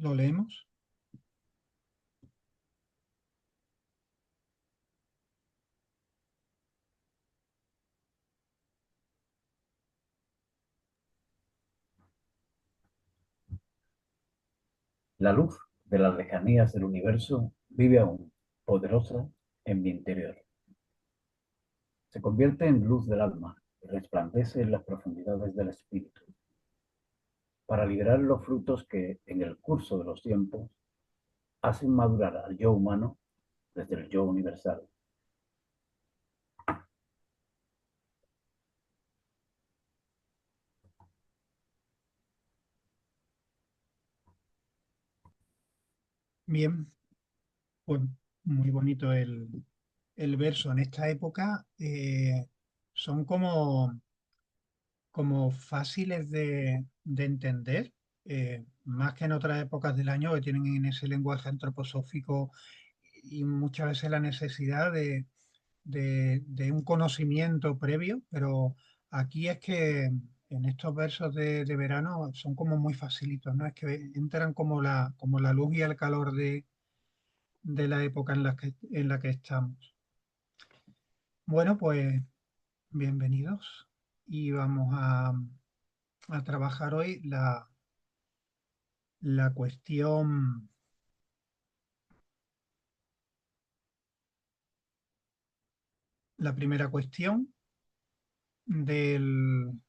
Lo leemos. La luz de las lejanías del universo vive aún, poderosa, en mi interior. Se convierte en luz del alma y resplandece en las profundidades del espíritu, para liberar los frutos que, en el curso de los tiempos, hacen madurar al yo humano desde el yo universal. Bien, pues muy bonito el verso. En esta época son como fáciles de entender, más que en otras épocas del año que tienen en ese lenguaje antroposófico y muchas veces la necesidad de un conocimiento previo, pero aquí es que en estos versos de verano son como muy facilitos, ¿no? Es que entran como la luz y el calor de la época en la que estamos. Bueno, pues bienvenidos y vamos a trabajar hoy la cuestión, la primera cuestión del,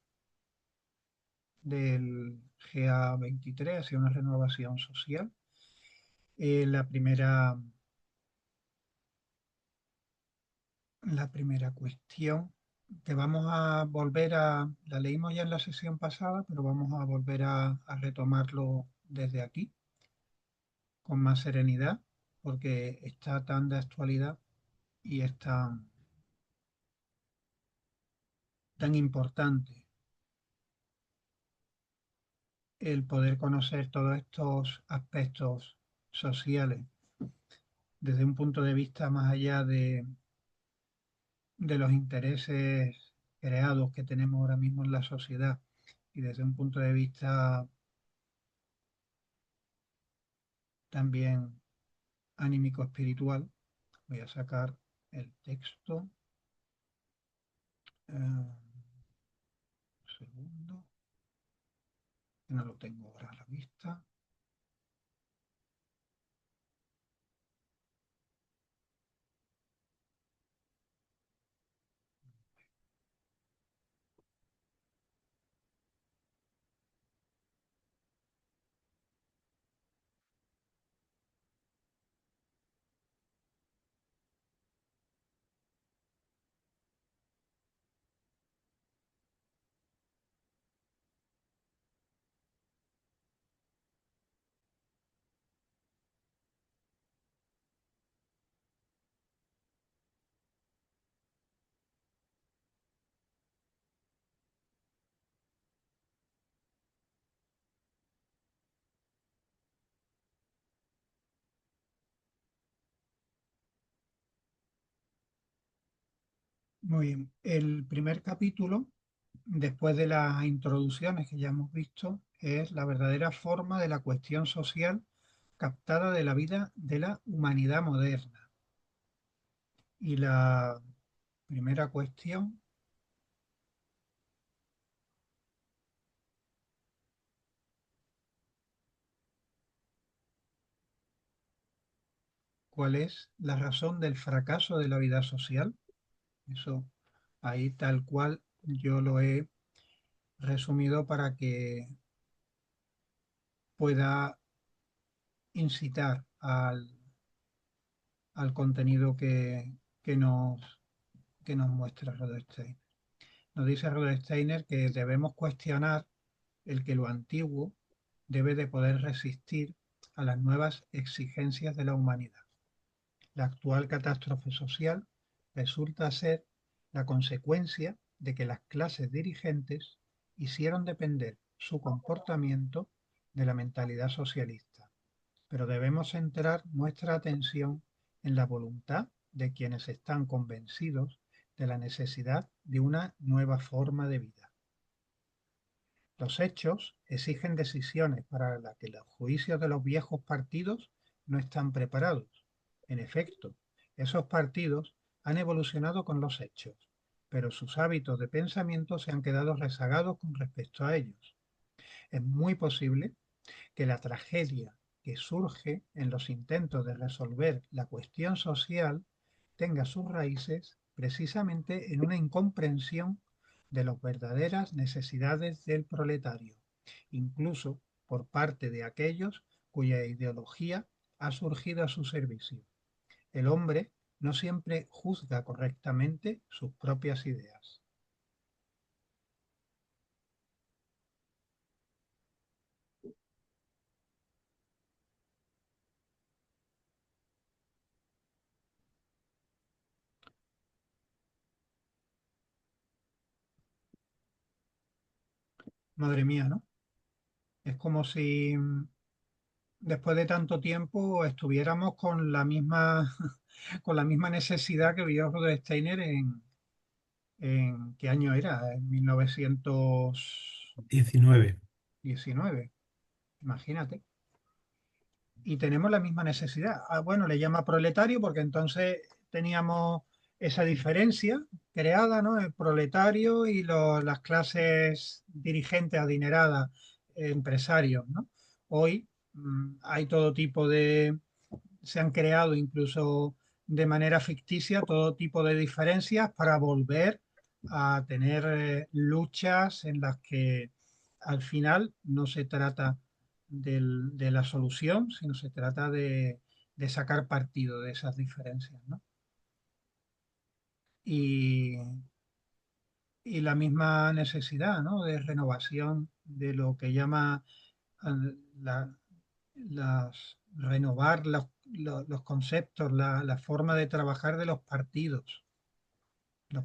del GA23, hacia una renovación social. La primera cuestión que vamos a volver la leímos ya en la sesión pasada, pero vamos a volver a retomarlo desde aquí con más serenidad, porque está tan de actualidad y es tan importante el poder conocer todos estos aspectos sociales desde un punto de vista más allá de los intereses creados que tenemos ahora mismo en la sociedad y desde un punto de vista también anímico espiritual. Voy a sacar el texto. Un segundo, que no lo tengo ahora a la vista. Muy bien. El primer capítulo, después de las introducciones que ya hemos visto, es la verdadera forma de la cuestión social captada de la vida de la humanidad moderna. Y la primera cuestión, ¿cuál es la razón del fracaso de la vida social? Eso ahí tal cual yo lo he resumido para que pueda incitar al contenido que nos, que nos muestra Rudolstein. Nos dice Rudolsteiner que debemos cuestionar el que lo antiguo debe de poder resistir a las nuevas exigencias de la humanidad. La actual catástrofe social resulta ser la consecuencia de que las clases dirigentes hicieron depender su comportamiento de la mentalidad socialista, pero debemos centrar nuestra atención en la voluntad de quienes están convencidos de la necesidad de una nueva forma de vida. Los hechos exigen decisiones para las que los juicios de los viejos partidos no están preparados. En efecto, esos partidos han evolucionado con los hechos, pero sus hábitos de pensamiento se han quedado rezagados con respecto a ellos. Es muy posible que la tragedia que surge en los intentos de resolver la cuestión social tenga sus raíces precisamente en una incomprensión de las verdaderas necesidades del proletario, incluso por parte de aquellos cuya ideología ha surgido a su servicio. El hombre no siempre juzga correctamente sus propias ideas. Madre mía, ¿no? Es como si después de tanto tiempo estuviéramos con la misma necesidad que vio Rudolf Steiner en ¿qué año era? En 19. 1919, imagínate. Y tenemos la misma necesidad. Ah, bueno, le llama proletario porque entonces teníamos esa diferencia creada, ¿no? El proletario y las clases dirigentes adineradas, empresarios, ¿no? Hoy hay todo tipo de, se han creado incluso de manera ficticia todo tipo de diferencias para volver a tener luchas en las que al final no se trata de la solución, sino se trata de sacar partido de esas diferencias, ¿no? Y, y la misma necesidad, ¿no? De renovación de lo que llama la, renovar los conceptos, la forma de trabajar de los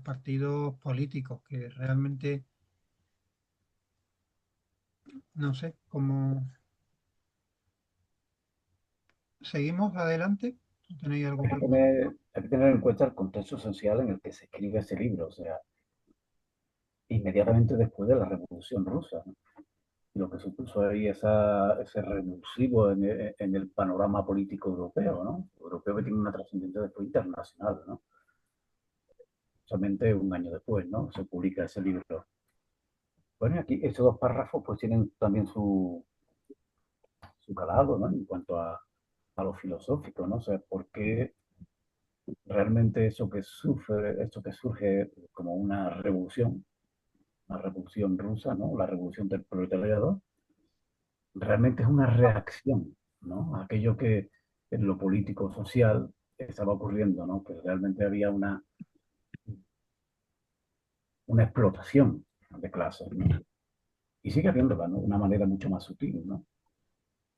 partidos políticos, que realmente, no sé, cómo seguimos adelante. ¿Tenéis algo que comentar? Hay que tener en cuenta el contexto social en el que se escribe ese libro, o sea, inmediatamente después de la Revolución Rusa, ¿no? Lo que supuso ahí ese revulsivo en el panorama político europeo, ¿no? Europeo que tiene una trascendencia después internacional, ¿no? Solamente un año después, ¿no? Se publica ese libro. Bueno, aquí estos dos párrafos pues tienen también su calado, ¿no? En cuanto a lo filosófico, ¿no? O sea, ¿por qué realmente eso que surge como una revolución rusa, ¿no? La revolución del proletariado, realmente es una reacción, ¿no? A aquello que en lo político social estaba ocurriendo, ¿no? Que realmente había una explotación de clases, ¿no? Y sigue habiéndola, ¿no? De una manera mucho más sutil, ¿no?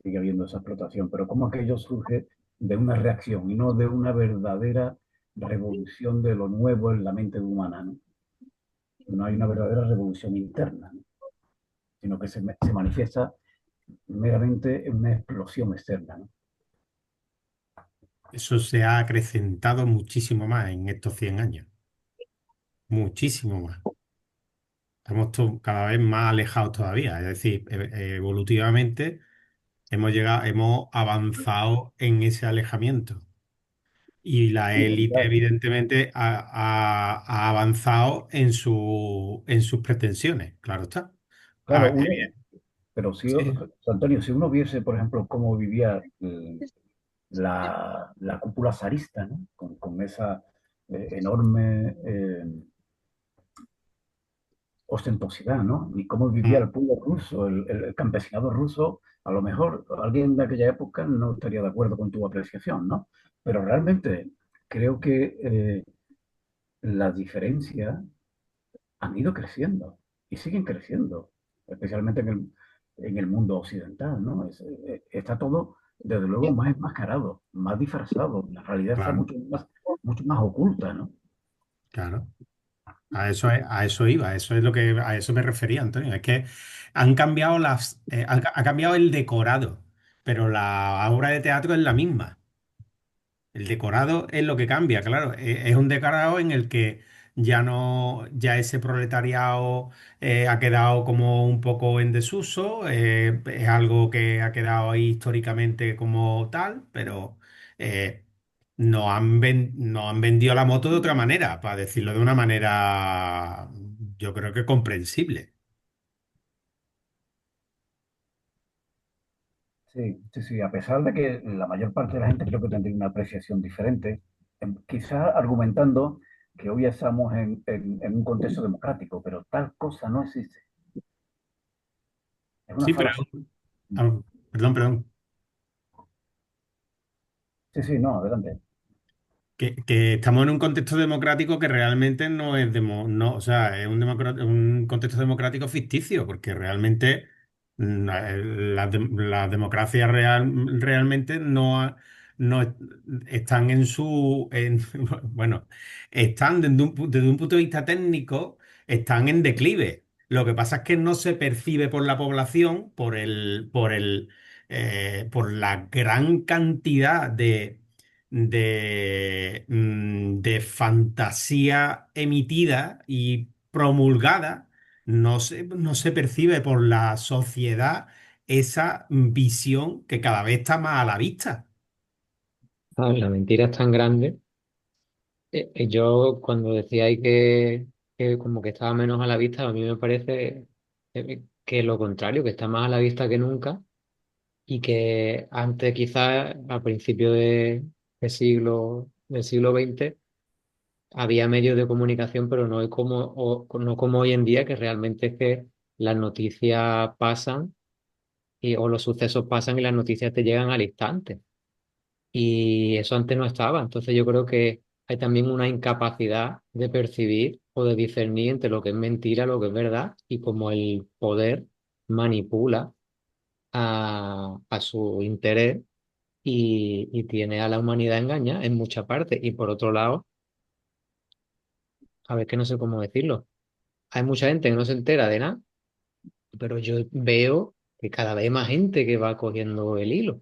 Sigue habiendo esa explotación, pero como aquello surge de una reacción y no de una verdadera revolución de lo nuevo en la mente humana, ¿no? No hay una verdadera revolución interna, ¿no? Sino que se manifiesta meramente en una explosión externa, ¿no? Eso se ha acrecentado muchísimo más en estos 100 años. Muchísimo más. Estamos cada vez más alejados todavía. Es decir, evolutivamente hemos avanzado en ese alejamiento. Y la Sí, élite, evidentemente, ha avanzado en sus pretensiones, claro está. claro, Evidente. pero si, Sí. Antonio, si uno viese, por ejemplo, cómo vivía la cúpula zarista, ¿no? Con esa enorme ostentosidad, ¿no? Y cómo vivía Mm, el pueblo ruso, el campesinado ruso, a lo mejor alguien de aquella época no estaría de acuerdo con tu apreciación, ¿no? Pero realmente creo que las diferencias han ido creciendo y siguen creciendo, especialmente en el mundo occidental, ¿no? Está todo, desde luego, más enmascarado, más disfrazado. La realidad está claro, mucho más oculta, ¿no? claro. A eso iba, eso es lo que, a eso me refería, Antonio. Es que han cambiado ha cambiado el decorado, pero la obra de teatro es la misma. El decorado es lo que cambia, claro. Es un decorado en el que ya no, ya ese proletariado ha quedado como un poco en desuso, es algo que ha quedado ahí históricamente como tal, pero nos han vendido la moto de otra manera, para decirlo de una manera, yo creo que comprensible. Sí, sí, sí, a pesar de que la mayor parte de la gente creo que tendría una apreciación diferente, quizás argumentando que hoy estamos en un contexto democrático, pero tal cosa no existe. Es una Sí, pero, falacia. ah, perdón, perdón. Sí, sí, no, adelante. Que estamos en un contexto democrático que realmente no es no, o sea, es un contexto democrático ficticio, porque realmente las democracias realmente no están bueno, están desde un punto de vista técnico, están en declive. Lo que pasa es que no se percibe por la población por la gran cantidad de fantasía emitida y promulgada, no se percibe por la sociedad esa visión que cada vez está más a la vista. La mentira es tan grande. Yo cuando decía ahí que como que estaba menos a la vista, a mí me parece que lo contrario, que está más a la vista que nunca y que antes quizás al principio del siglo XX había medios de comunicación, pero no es no como hoy en día, que realmente es que las noticias pasan o los sucesos pasan y las noticias te llegan al instante. Y eso antes no estaba. Entonces yo creo que hay también una incapacidad de percibir o de discernir entre lo que es mentira, lo que es verdad, y cómo el poder manipula a su interés y tiene a la humanidad engañada en mucha parte. Y por otro lado, a ver que no sé cómo decirlo, hay mucha gente que no se entera de nada, pero yo veo que cada vez hay más gente que va cogiendo el hilo,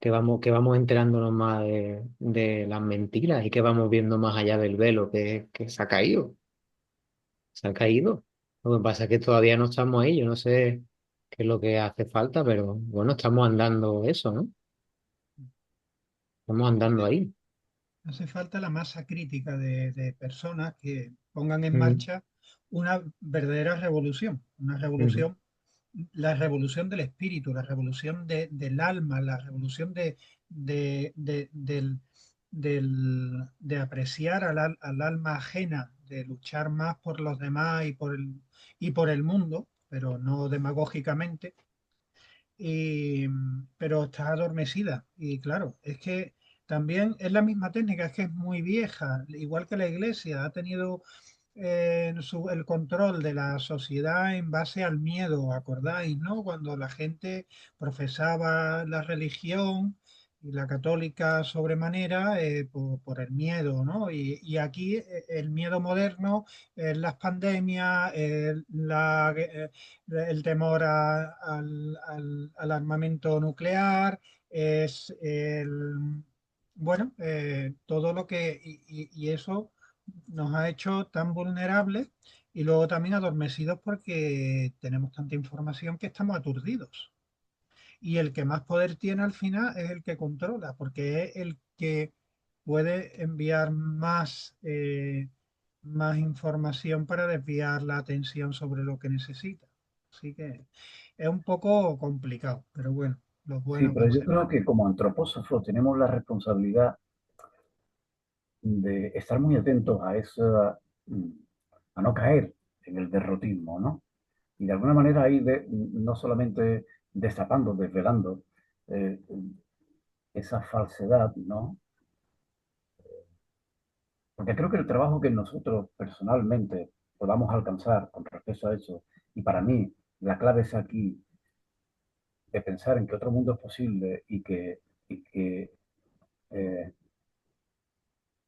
que vamos enterándonos más de las mentiras y que vamos viendo más allá del velo que se ha caído, se ha caído. Lo que pasa es que todavía no estamos ahí, yo no sé qué es lo que hace falta, pero bueno, estamos andando eso, ¿no? Estamos andando ahí. Hace falta la masa crítica de personas que pongan en Mm, marcha una verdadera revolución, mm. la revolución del espíritu, la revolución del alma, la revolución de apreciar al alma ajena, de luchar más por los demás y por el mundo, pero no demagógicamente, pero está adormecida. Y claro, es que también es la misma técnica, es que es muy vieja, igual que la iglesia, ha tenido el control de la sociedad en base al miedo, ¿acordáis, no? Cuando la gente profesaba la religión y la católica sobremanera por el miedo, ¿no? Y aquí el miedo moderno, las pandemias, el temor al armamento nuclear, es bueno, todo lo que, y eso nos ha hecho tan vulnerables y luego también adormecidos porque tenemos tanta información que estamos aturdidos. Y el que más poder tiene al final es el que controla, porque es el que puede enviar más información para desviar la atención sobre lo que necesita. Así que es un poco complicado, pero bueno, los Sí, buenos pero yo vencerán. creo que como antropósofos tenemos la responsabilidad de estar muy atentos a esa, a no caer en el derrotismo, ¿no? Y de alguna manera ahí no solamente destapando, desvelando eh, esa falsedad, ¿no? Porque creo que el trabajo que nosotros personalmente podamos alcanzar con respecto a eso, y para mí la clave es aquí de pensar en que otro mundo es posible y que eh,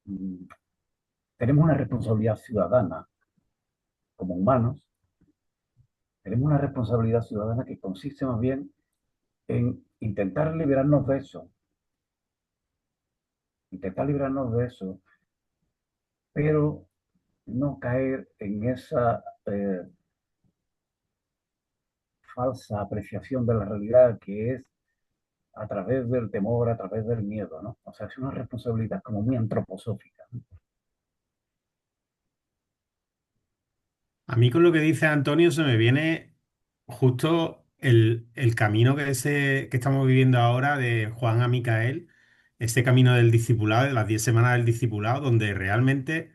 mm, tenemos una responsabilidad ciudadana como humanos, tenemos una responsabilidad ciudadana que consiste más bien en intentar liberarnos de eso, pero no caer en esa falsa apreciación de la realidad que es a través del temor, a través del miedo, ¿no? O sea, es una responsabilidad como muy antroposófica, ¿no? A mí con lo que dice Antonio se me viene justo el camino que estamos viviendo ahora de Juan a Micael, ese camino del discipulado, de las 10 semanas del discipulado, donde realmente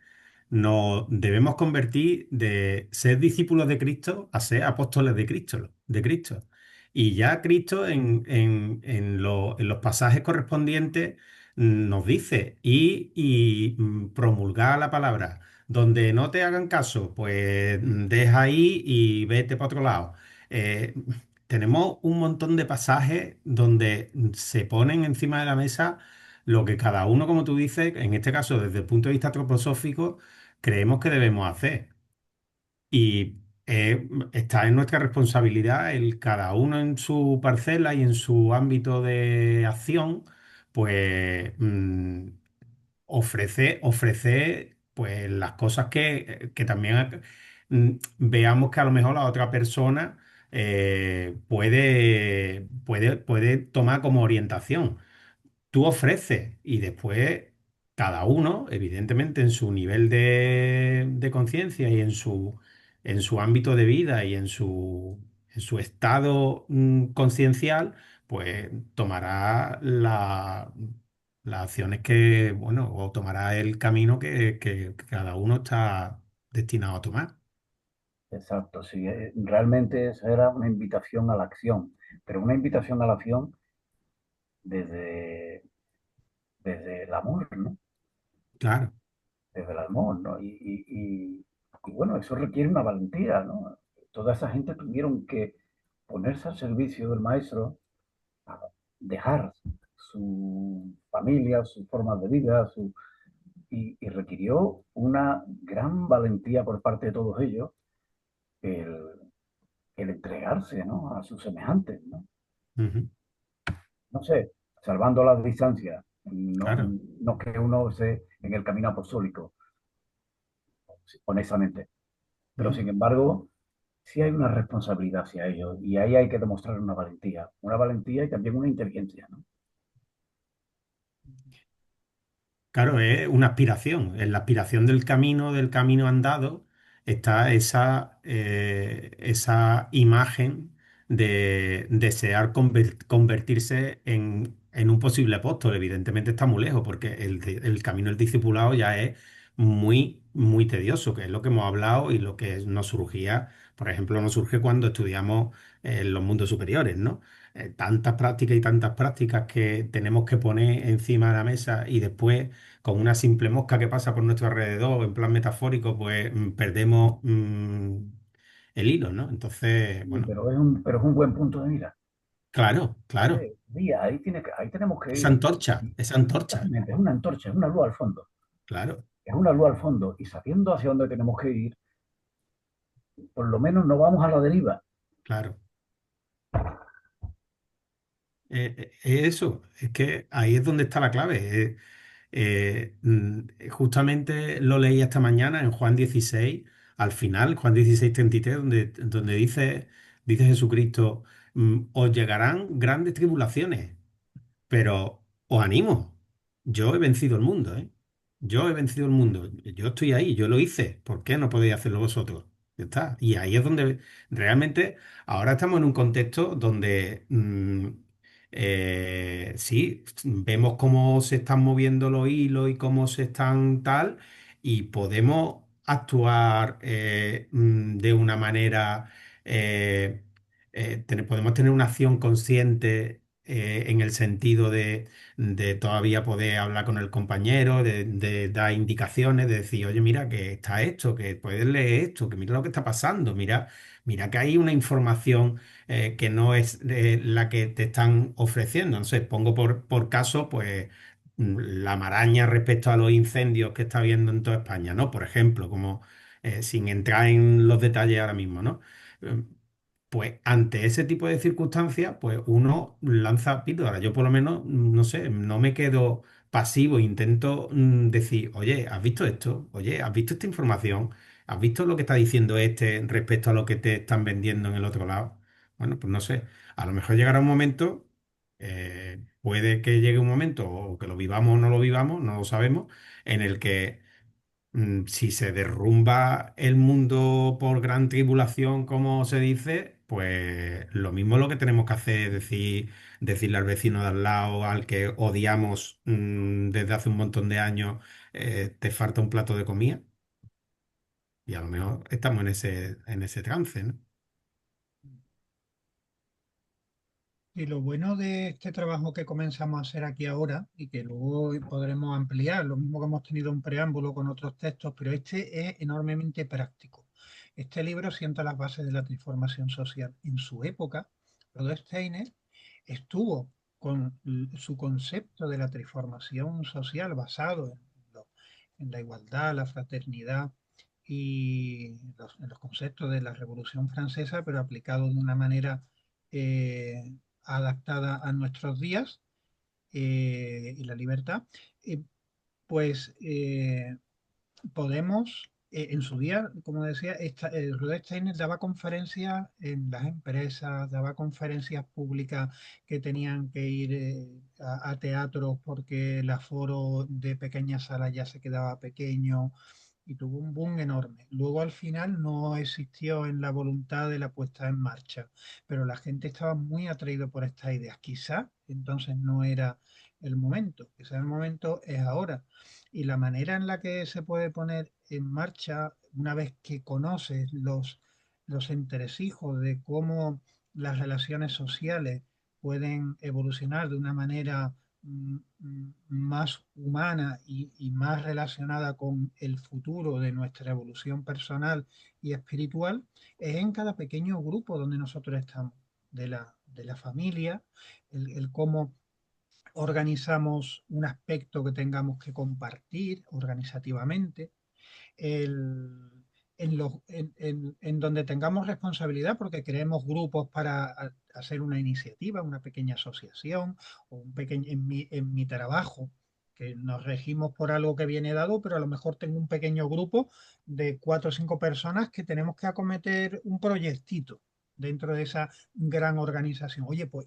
nos debemos convertir de ser discípulos de Cristo a ser apóstoles de Cristo. Y ya Cristo en los pasajes correspondientes nos dice promulgar la palabra. Donde no te hagan caso, pues deja ahí y vete para otro lado. Eh, Tenemos un montón de pasajes donde se ponen encima de la mesa lo que cada uno, como tú dices, en este caso desde el punto de vista antroposófico, creemos que debemos hacer. Y está en nuestra responsabilidad el cada uno en su parcela y en su ámbito de acción, pues ofrece pues las cosas que también veamos que a lo mejor la otra persona puede tomar como orientación. Tú ofreces y después cada uno, evidentemente, en su nivel de conciencia y en su ámbito de vida y en su estado conciencial, pues tomará las acciones que, bueno, o tomará el camino que cada uno está destinado a tomar. Exacto, sí. Realmente esa era una invitación a la acción, pero una invitación a la acción desde, desde el amor, ¿no? Claro, Desde el amor, ¿no? Y bueno, eso requiere una valentía, ¿no? Toda esa gente tuvieron que ponerse al servicio del maestro, a dejar su familia, sus formas de vida, y requirió una gran valentía por parte de todos ellos el, el entregarse, ¿no? A sus semejantes, ¿no? ujú, No sé, salvando las distancias, no, claro. no que uno esté en el camino apostólico, honestamente, pero Ujú. sin embargo, sí hay una responsabilidad hacia ellos y ahí hay que demostrar una valentía y también una inteligencia, ¿no? Claro, es una aspiración. En la aspiración del camino andado, está esa imagen de desear convertirse en un posible apóstol. Evidentemente está muy lejos, porque el camino del discipulado ya es muy, muy tedioso, que es lo que hemos hablado y lo que nos surgía, por ejemplo, nos surge cuando estudiamos en los mundos superiores, ¿no? Tantas prácticas y tantas prácticas que tenemos que poner encima de la mesa y después con una simple mosca que pasa por nuestro alrededor, en plan metafórico, pues perdemos el hilo, ¿no? Entonces, Sí, bueno, pero es un buen punto de mira. claro, claro, Ahí tenemos que ir. esa antorcha, Exactamente, es una antorcha, es una luz al fondo. claro, Es una luz al fondo y sabiendo hacia dónde tenemos que ir, por lo menos no vamos a la deriva. claro. Eso, es que ahí es donde está la clave. Justamente lo leí esta mañana en Juan 16, al final, Juan 16:33, donde dice Jesucristo, os llegarán grandes tribulaciones. Pero os animo, yo he vencido el mundo, ¿eh? Yo he vencido el mundo, yo estoy ahí, yo lo hice, ¿por qué no podéis hacerlo vosotros? Ya está. Y ahí es donde realmente ahora estamos en un contexto donde sí, vemos cómo se están moviendo los hilos y cómo se están tal, y podemos actuar de una manera, podemos tener una acción consciente en el sentido de todavía poder hablar con el compañero, de dar indicaciones, de decir, oye, mira que está esto, que puedes leer esto, que mira lo que está pasando, mira que hay una información que no es la que te están ofreciendo. Entonces, pongo por caso, pues, la maraña respecto a los incendios que está habiendo en toda España, ¿no? Por ejemplo, como sin entrar en los detalles ahora mismo, ¿no? pues ante ese tipo de circunstancias, pues uno lanza píldoras. Yo por lo menos, no sé, no me quedo pasivo, intento decir, oye, ¿has visto esto? Oye, ¿has visto esta información? ¿Has visto lo que está diciendo este respecto a lo que te están vendiendo en el otro lado? Bueno, pues no sé, a lo mejor llegará un momento, puede que llegue un momento, o que lo vivamos o no lo vivamos, no lo sabemos, en el que si se derrumba el mundo por gran tribulación, como se dice, pues lo mismo lo que tenemos que hacer es decirle al vecino de al lado, al que odiamos desde hace un montón de años, te falta un plato de comida. Y a lo mejor estamos en ese trance, ¿no? Y lo bueno de este trabajo que comenzamos a hacer aquí ahora y que luego podremos ampliar, lo mismo que hemos tenido un preámbulo con otros textos, pero este es enormemente práctico. Este libro sienta las bases de la transformación social. En su época, Rudolf Steiner estuvo con su concepto de la transformación social basado en la igualdad, la fraternidad y en los conceptos de la Revolución Francesa, pero aplicado de una manera eh, adaptada a nuestros días y la libertad, eh, pues podemos, en su día, como decía, Rudolf Steiner daba conferencias en las empresas, daba conferencias públicas que tenían que ir a teatros porque el aforo de pequeñas salas ya se quedaba pequeño y tuvo un boom enorme. Luego al final no existió en la voluntad de la puesta en marcha, pero la gente estaba muy atraída por estas ideas. Quizá entonces no era el momento, quizá el momento es ahora. Y la manera en la que se puede poner en marcha, una vez que conoces los entresijos de cómo las relaciones sociales pueden evolucionar de una manera más humana y más relacionada con el futuro de nuestra evolución personal y espiritual, es en cada pequeño grupo donde nosotros estamos, de la familia, el cómo organizamos un aspecto que tengamos que compartir organizativamente, el, en donde tengamos responsabilidad porque creemos grupos para hacer una iniciativa, una pequeña asociación o un pequeño, en mi trabajo, que nos regimos por algo que viene dado, pero a lo mejor tengo un pequeño grupo de 4 o 5 personas que tenemos que acometer un proyectito dentro de esa gran organización. Oye, pues,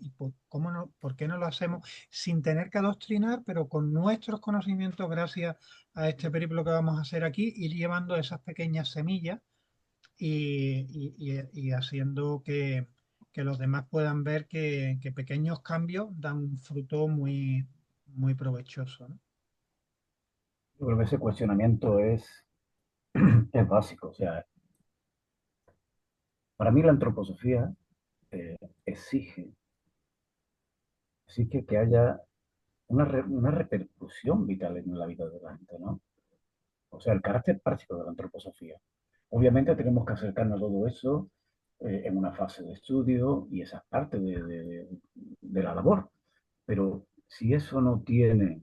¿cómo no, por qué no lo hacemos sin tener que adoctrinar, pero con nuestros conocimientos, gracias a este periplo que vamos a hacer aquí, ir llevando esas pequeñas semillas y haciendo que los demás puedan ver que pequeños cambios dan un fruto muy, muy provechoso, ¿no? Yo creo que ese cuestionamiento es básico. O sea, para mí la antroposofía eh, exige, exige que haya una repercusión vital en la vida de la gente, ¿no? O sea, el carácter práctico de la antroposofía. Obviamente tenemos que acercarnos a todo eso en una fase de estudio y esa es parte de la labor. Pero si eso no tiene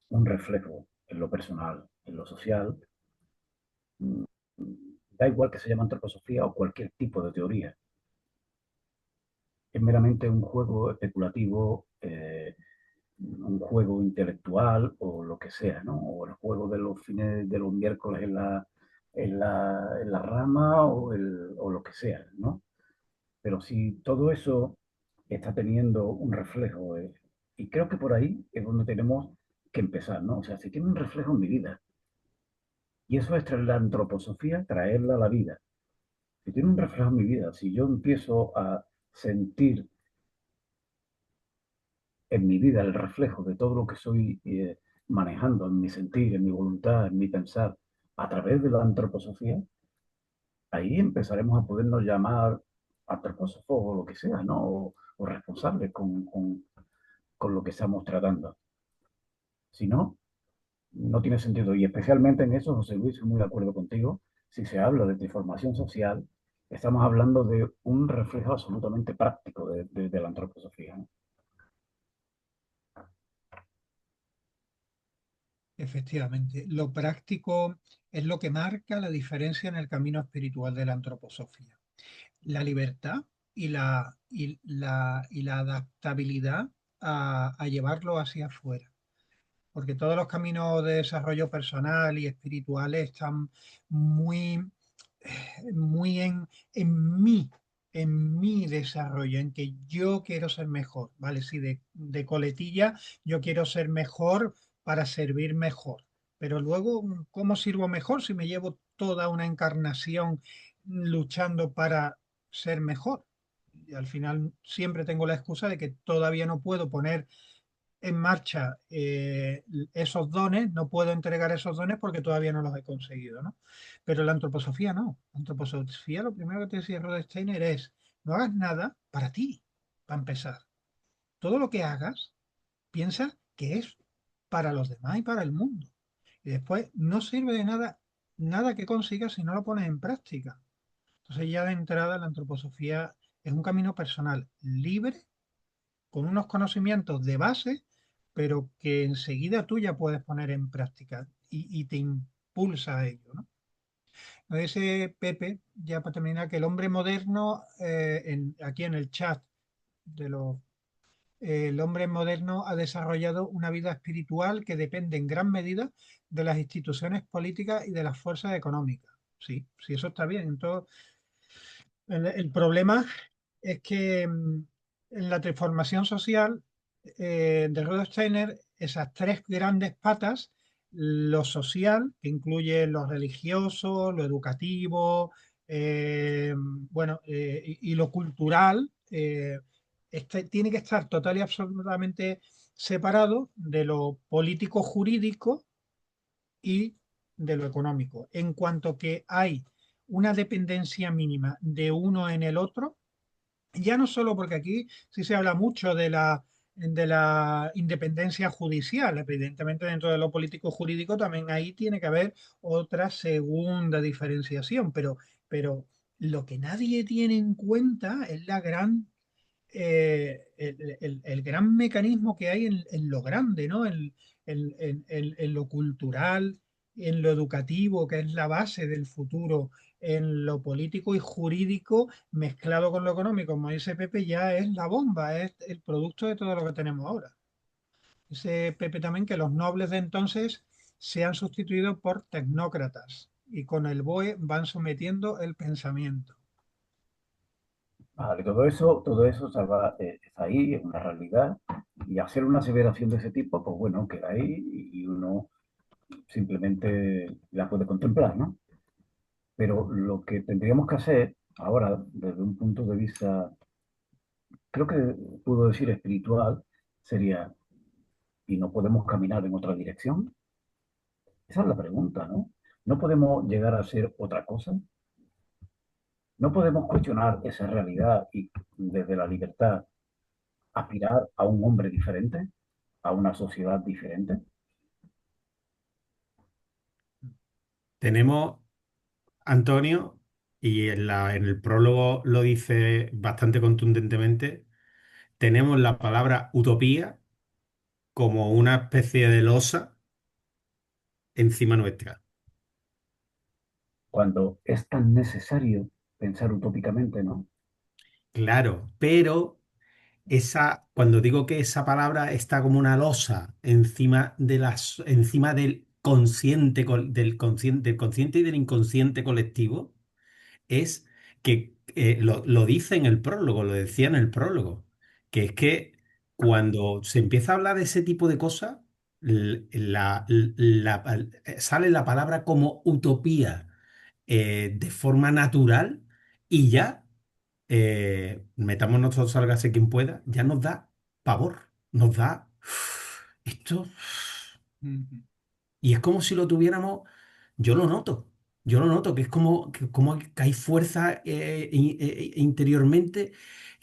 un reflejo en lo personal, en lo social, mm, da igual que se llame antroposofía o cualquier tipo de teoría. Es meramente un juego especulativo, un juego intelectual o lo que sea, ¿no? O el juego de los fines de los miércoles en la rama o lo que sea, ¿no? Pero si todo eso está teniendo un reflejo, y creo que por ahí es donde tenemos que empezar, ¿no? O sea, si tiene un reflejo en mi vida, y eso es traer la antroposofía, traerla a la vida. Si tiene un reflejo en mi vida, si yo empiezo a sentir en mi vida el reflejo de todo lo que estoy manejando en mi sentir, en mi voluntad, en mi pensar, a través de la antroposofía, ahí empezaremos a podernos llamar antropósofos o lo que sea, ¿no? O responsables con lo que estamos tratando. Si no, no tiene sentido. Y especialmente en eso, José Luis, estoy muy de acuerdo contigo. Si se habla de transformación social, estamos hablando de un reflejo absolutamente práctico de la antroposofía, ¿no? Efectivamente, lo práctico es lo que marca la diferencia en el camino espiritual de la antroposofía. La libertad y la adaptabilidad a llevarlo hacia afuera. Porque todos los caminos de desarrollo personal y espirituales están muy, muy en mi desarrollo, en que yo quiero ser mejor, ¿vale? Sí, de coletilla, yo quiero ser mejor para servir mejor. Pero luego, ¿cómo sirvo mejor si me llevo toda una encarnación luchando para ser mejor? Y al final siempre tengo la excusa de que todavía no puedo poner en marcha esos dones, no puedo entregar esos dones porque todavía no los he conseguido, ¿no? Pero la antroposofía no. La antroposofía lo primero que te decía Rod Steiner es, no hagas nada para ti, para empezar. Todo lo que hagas, piensa que es para los demás y para el mundo. Y después no sirve de nada, nada que consigas si no lo pones en práctica. Entonces ya de entrada la antroposofía es un camino personal libre con unos conocimientos de base, pero que enseguida tú ya puedes poner en práctica y te impulsa a ello, ¿no? Ese Pepe, ya para terminar, que el hombre moderno, aquí en el chat de los el hombre moderno ha desarrollado una vida espiritual que depende en gran medida de las instituciones políticas y de las fuerzas económicas. Sí, sí, eso está bien. Entonces, el problema es que en la transformación social de Rudolf Steiner, esas tres grandes patas, lo social, que incluye lo religioso, lo educativo, bueno, y lo cultural, tiene que estar total y absolutamente separado de lo político jurídico y de lo económico. En cuanto que hay una dependencia mínima de uno en el otro, ya no solo porque aquí sí se habla mucho de la independencia judicial, evidentemente dentro de lo político jurídico también ahí tiene que haber otra segunda diferenciación, pero lo que nadie tiene en cuenta es el gran mecanismo que hay en lo grande, ¿no? En lo cultural, en lo educativo, que es la base del futuro, en lo político y jurídico, mezclado con lo económico, como dice Pepe, ya es la bomba, es el producto de todo lo que tenemos ahora. Dice Pepe también que los nobles de entonces se han sustituido por tecnócratas y con el BOE van sometiendo el pensamiento. Vale, todo eso está ahí, es una realidad, y hacer una aseveración de ese tipo, pues bueno, queda ahí y uno simplemente la puede contemplar, ¿no? Pero lo que tendríamos que hacer ahora, desde un punto de vista, creo que puedo decir espiritual, sería, ¿y no podemos caminar en otra dirección? Esa es la pregunta, ¿no? ¿No podemos llegar a ser otra cosa? ¿No podemos cuestionar esa realidad y desde la libertad aspirar a un hombre diferente, a una sociedad diferente? Tenemos, Antonio, y en el prólogo lo dice bastante contundentemente, tenemos la palabra utopía como una especie de losa encima nuestra. Cuando es tan necesario pensar utópicamente, ¿no? Claro, pero cuando digo que esa palabra está como una losa encima del consciente, del consciente y del inconsciente colectivo, es que lo dice en el prólogo, lo decía en el prólogo, que es que cuando se empieza a hablar de ese tipo de cosas, sale la palabra como utopía de forma natural y ya metamos nosotros, sálgase quien pueda, ya nos da pavor, nos da esto. Ujú. Y es como si lo tuviéramos, yo lo noto, yo lo noto, que es como que hay fuerza interiormente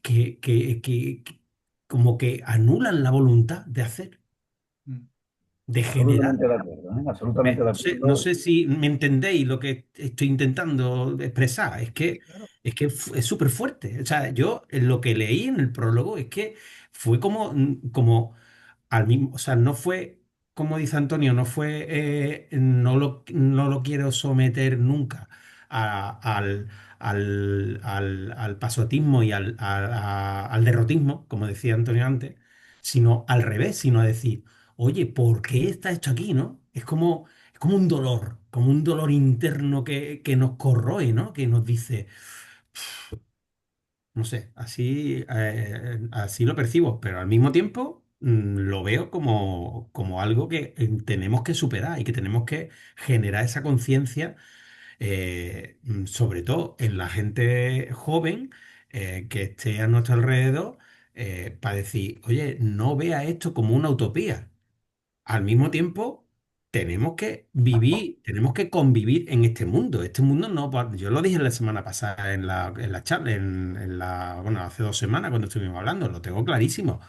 que como que anulan la voluntad de hacer, Mm. de generar. Absolutamente de acuerdo, ¿eh? Absolutamente de No sé, no acuerdo. sé si me entendéis lo que estoy intentando expresar. Es Sí, que claro. es que es súper fuerte. O sea, yo lo que leí en el prólogo es que fue como al mismo, o sea, no fue, como dice Antonio, no fue, no lo quiero someter nunca al pasotismo y al derrotismo, como decía Antonio antes, sino al revés, sino a decir, oye, ¿por qué está esto aquí, no? Es como un dolor interno que nos corroe, ¿no? Que nos dice, no sé, así lo percibo, pero al mismo tiempo lo veo como algo que tenemos que superar y que tenemos que generar esa conciencia, sobre todo en la gente joven que esté a nuestro alrededor, para decir, oye, no vea esto como una utopía. Al mismo tiempo, tenemos que vivir, tenemos que convivir en este mundo. Este mundo no, yo lo dije la semana pasada en la charla, bueno, hace 2 semanas cuando estuvimos hablando, lo tengo clarísimo.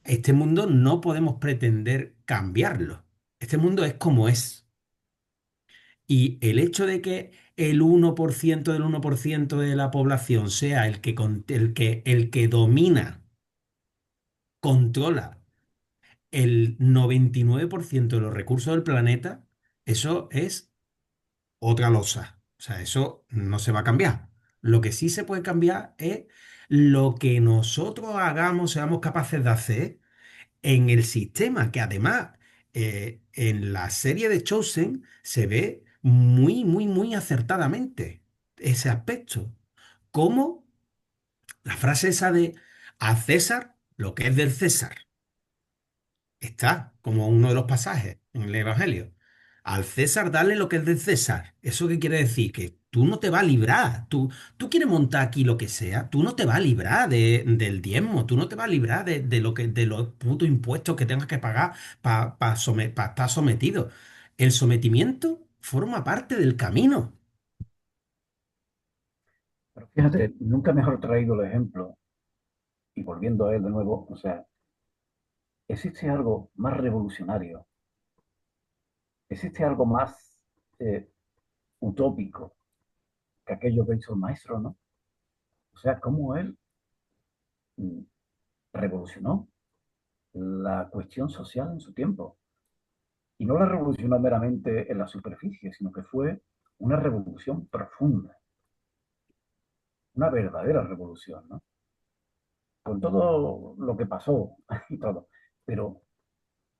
Este mundo no podemos pretender cambiarlo. Este mundo es como es. Y el hecho de que el 1% del 1% de la población sea el que domina, controla el 99% de los recursos del planeta, eso es otra losa. O sea, eso no se va a cambiar. Lo que sí se puede cambiar es lo que nosotros hagamos, seamos capaces de hacer en el sistema, que además en la serie de Chosen se ve muy, muy, muy acertadamente ese aspecto. Como la frase esa de a César lo que es del César. Está como uno de los pasajes en el Evangelio. Al César dale lo que es del César. ¿Eso qué quiere decir? Que tú no te vas a librar. Tú quieres montar aquí lo que sea, tú no te vas a librar del diezmo, tú no te vas a librar de los putos impuestos que tengas que pagar para estar sometido. El sometimiento forma parte del camino. Pero fíjate, nunca mejor traído el ejemplo, y volviendo a él de nuevo, o sea, existe algo más revolucionario, existe algo más eh, utópico que aquello que hizo el maestro, ¿no? O sea, cómo él mm, revolucionó la cuestión social en su tiempo. Y no la revolucionó meramente en la superficie, sino que fue una revolución profunda, una verdadera revolución, ¿no? Con todo lo que pasó y todo. Pero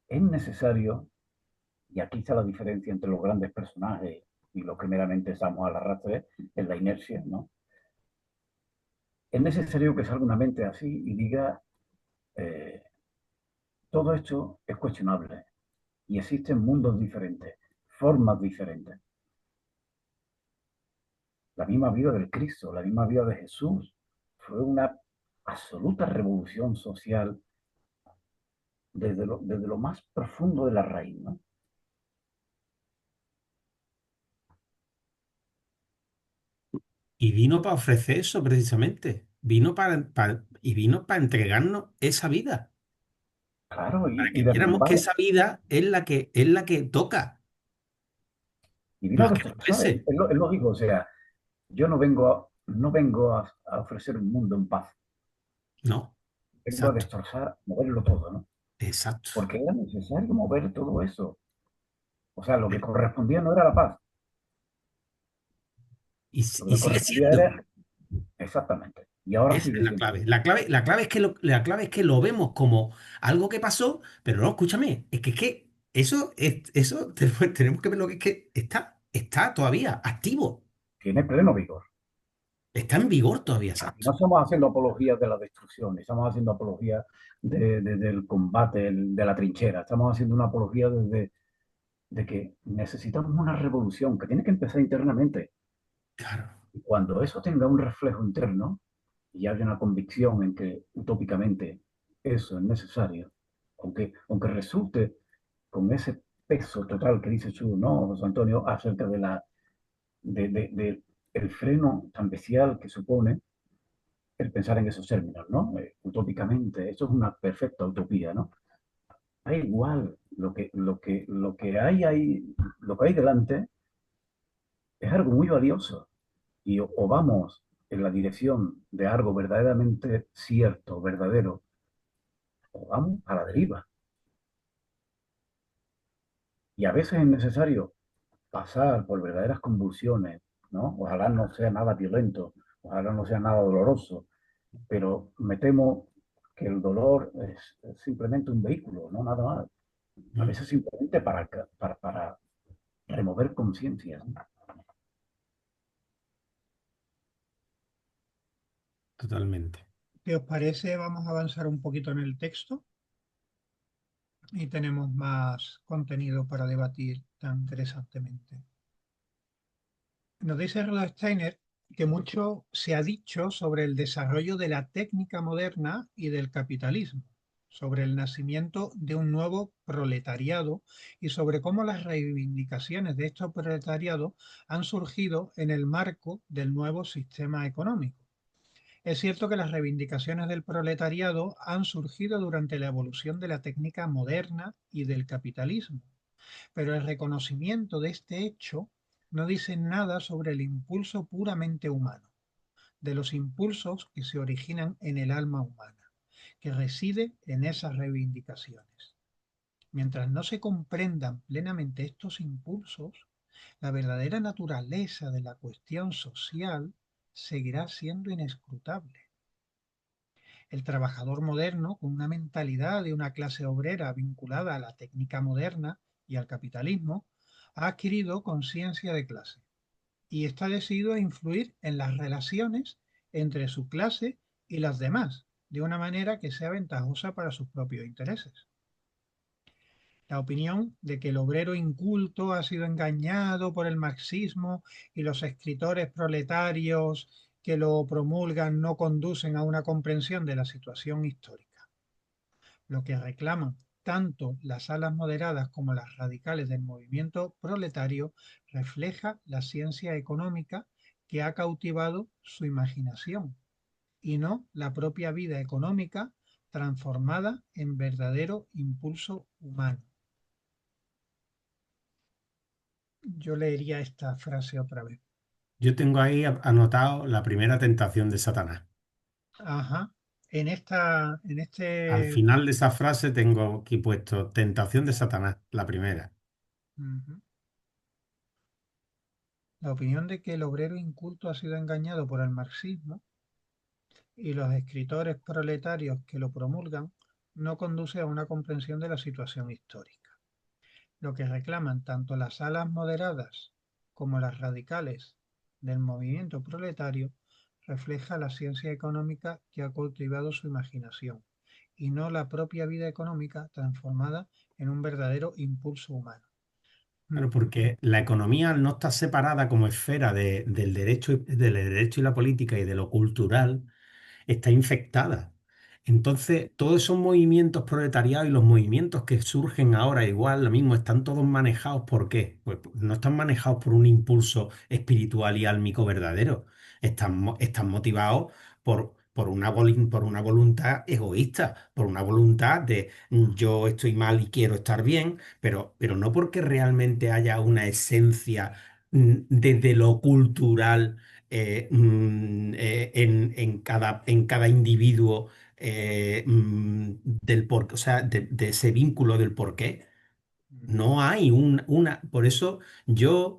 es necesario, y aquí está la diferencia entre los grandes personajes y los que meramente estamos al arrastre, en la inercia, ¿no? Es necesario que salga una mente así y diga, eh, todo esto es cuestionable y existen mundos diferentes, formas diferentes. La misma vida del Cristo, la misma vida de Jesús, fue una absoluta revolución social desde lo más profundo de la raíz, ¿no? Y vino para ofrecer eso precisamente. Vino para entregarnos esa vida. Claro, Para y que viéramos que derrumbar, esa vida es la que toca, y no vino a es que destrozar. fuese. Él lo dijo, o sea, yo no vengo a ofrecer un mundo en paz, No, vengo a exacto, destrozar, moverlo todo, ¿no? exacto. Porque era necesario mover todo eso. O sea, lo que correspondía no era la paz, lo Y que sigue correspondía siendo. era exactamente. Y ahora Esa es sigue la siendo. clave. La clave es que lo vemos como algo que pasó, pero no, escúchame, es que eso tenemos que ver lo que es que está todavía activo, Tiene pleno vigor. está en vigor todavía, Y exacto. no estamos haciendo apología de la destrucción, estamos haciendo apología del combate, de la trinchera. Estamos haciendo una apología de que necesitamos una revolución que tiene que empezar internamente. Claro, Y cuando eso tenga un reflejo interno y haya una convicción en que utópicamente eso es necesario, aunque resulte con ese peso total que dices tú, ¿no, José Antonio, acerca de el freno tan bestial que supone el pensar en esos términos, ¿no? Utópicamente, eso es una perfecta utopía, ¿no? Da igual, lo que hay delante es algo muy valioso y o vamos en la dirección de algo verdaderamente cierto, verdadero, o vamos a la deriva. Y a veces es necesario pasar por verdaderas convulsiones, ¿no? Ojalá no sea nada violento, ojalá no sea nada doloroso, pero me temo que el dolor es simplemente un vehículo, no nada más. A Mm, veces simplemente para remover conciencias, ¿no? totalmente. ¿Qué os parece? Vamos a avanzar un poquito en el texto y tenemos más contenido para debatir tan interesantemente. Nos dice Rudolf Steiner que mucho se ha dicho sobre el desarrollo de la técnica moderna y del capitalismo, sobre el nacimiento de un nuevo proletariado y sobre cómo las reivindicaciones de estos proletariados han surgido en el marco del nuevo sistema económico. Es cierto que las reivindicaciones del proletariado han surgido durante la evolución de la técnica moderna y del capitalismo, pero el reconocimiento de este hecho no dice nada sobre el impulso puramente humano, de los impulsos que se originan en el alma humana, que reside en esas reivindicaciones. Mientras no se comprendan plenamente estos impulsos, la verdadera naturaleza de la cuestión social seguirá siendo inescrutable. El trabajador moderno, con una mentalidad de una clase obrera vinculada a la técnica moderna y al capitalismo, ha adquirido conciencia de clase y está decidido a influir en las relaciones entre su clase y las demás, de una manera que sea ventajosa para sus propios intereses. La opinión de que el obrero inculto ha sido engañado por el marxismo y los escritores proletarios que lo promulgan no conducen a una comprensión de la situación histórica. Lo que reclaman tanto las alas moderadas como las radicales del movimiento proletario refleja la ciencia económica que ha cautivado su imaginación y no la propia vida económica transformada en verdadero impulso humano. Yo leería esta frase otra vez. Yo tengo ahí anotado la primera tentación de Satanás. Ajá. En Al este, final de esa frase tengo aquí puesto tentación de Satanás, la primera. ujú, la opinión de que el obrero inculto ha sido engañado por el marxismo y los escritores proletarios que lo promulgan no conduce a una comprensión de la situación histórica. Lo que reclaman tanto las alas moderadas como las radicales del movimiento proletario refleja la ciencia económica que ha cultivado su imaginación y no la propia vida económica transformada en un verdadero impulso humano. Claro, Ujú, porque la economía no está separada como esfera del derecho y la política y de lo cultural, está infectada. Entonces, todos esos movimientos proletariados y los movimientos que surgen ahora igual, lo mismo, están todos manejados ¿por qué? Pues no están manejados por un impulso espiritual y álmico verdadero. Están motivados por una voluntad egoísta, por una voluntad de yo estoy mal y quiero estar bien, pero no porque realmente haya una esencia desde lo cultural en cada individuo del por, o sea, de ese vínculo del porqué. ujú, No hay por eso yo,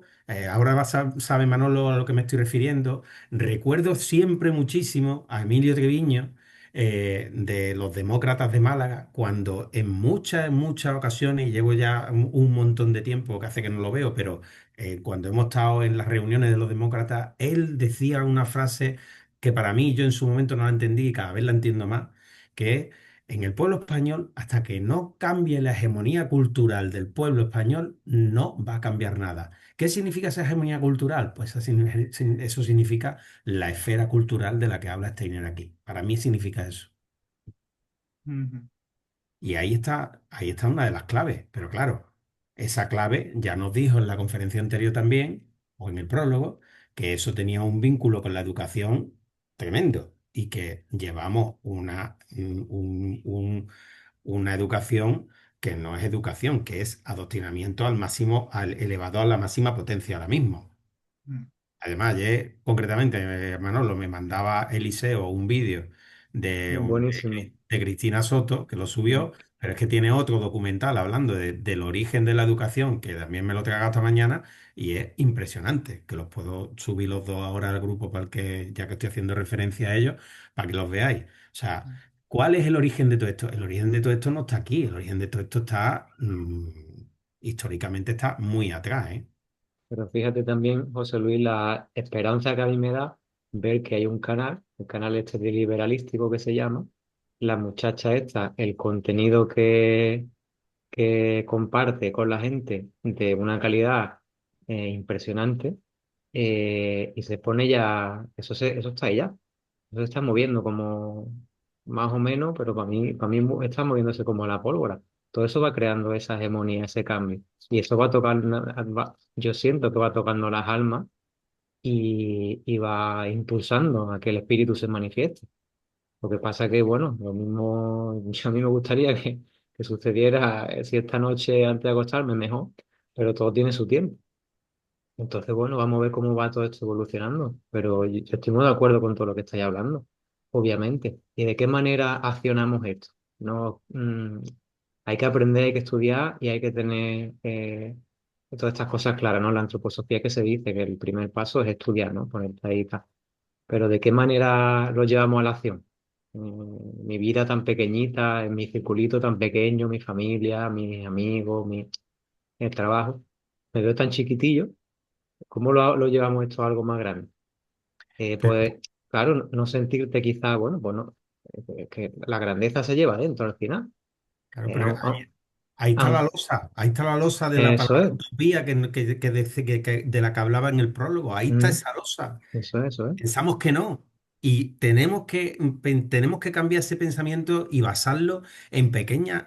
ahora sabe Manolo a lo que me estoy refiriendo, recuerdo siempre muchísimo a Emilio Treviño de los Demócratas de Málaga, cuando en muchas ocasiones, y llevo ya un montón de tiempo que hace que no lo veo, pero cuando hemos estado en las reuniones de los demócratas, él decía una frase que para mí yo en su momento no la entendí y cada vez la entiendo más, que es en el pueblo español, hasta que no cambie la hegemonía cultural del pueblo español, no va a cambiar nada. ¿Qué significa esa hegemonía cultural? Pues eso significa la esfera cultural de la que habla Steiner aquí. Para mí significa eso. ujú, Y ahí está una de las claves. Pero claro, esa clave ya nos dijo en la conferencia anterior también, o en el prólogo, que eso tenía un vínculo con la educación tremendo y que llevamos una educación que no es educación, que es adoctrinamiento al máximo, elevado a la máxima potencia ahora mismo. ujú. Además, ayer, concretamente, Manolo me mandaba Eliseo un vídeo de Buenísimo. Cristina Soto, que lo subió, Pero es que tiene otro documental hablando del origen de la educación, que también me lo traigo esta mañana, y es impresionante, que los puedo subir los dos ahora al grupo para el que, ya que estoy haciendo referencia a ellos, para que los veáis. O sea, ¿cuál es el origen de todo esto? El origen de todo esto no está aquí, el origen de todo esto está, históricamente está muy atrás, ¿eh? Pero fíjate también, José Luis, la esperanza que a mí me da ver que hay un canal, el canal este de liberalístico que se llama, la muchacha esta, el contenido que comparte con la gente de una calidad impresionante, y se pone ya, eso está ahí ya, eso se está moviendo como más o menos, pero para mí está moviéndose como la pólvora. Todo eso va creando esa hegemonía, ese cambio. Y eso va a tocar, yo siento que va tocando las almas y va impulsando a que el espíritu se manifieste. Lo que pasa que, bueno, lo mismo, yo a mí me gustaría que sucediera, si esta noche antes de acostarme, mejor, pero todo tiene su tiempo. Entonces, bueno, vamos a ver cómo va todo esto evolucionando, pero yo estoy muy de acuerdo con todo lo que estáis hablando, obviamente. ¿Y de qué manera accionamos esto? No, hay que aprender, hay que estudiar y hay que tener todas estas cosas claras, ¿no? La antroposofía que se dice que el primer paso es estudiar, ¿no? Ponerte ahí y tal. Pero ¿de qué manera lo llevamos a la acción? Mi vida tan pequeñita, en mi circulito tan pequeño, mi familia, mis amigos, el trabajo, me veo tan chiquitillo. ¿Cómo lo llevamos esto a algo más grande? Pero, Pues, claro, no sentirte quizá, bueno, pues no, que la grandeza se lleva dentro al final. claro, Eh, pero au- au- ahí au- está la losa de la eso palabra es, utopía de la que hablaba en el prólogo, ahí está mm, esa losa. eso es. Pensamos que no. Y tenemos que cambiar ese pensamiento y basarlo en pequeña,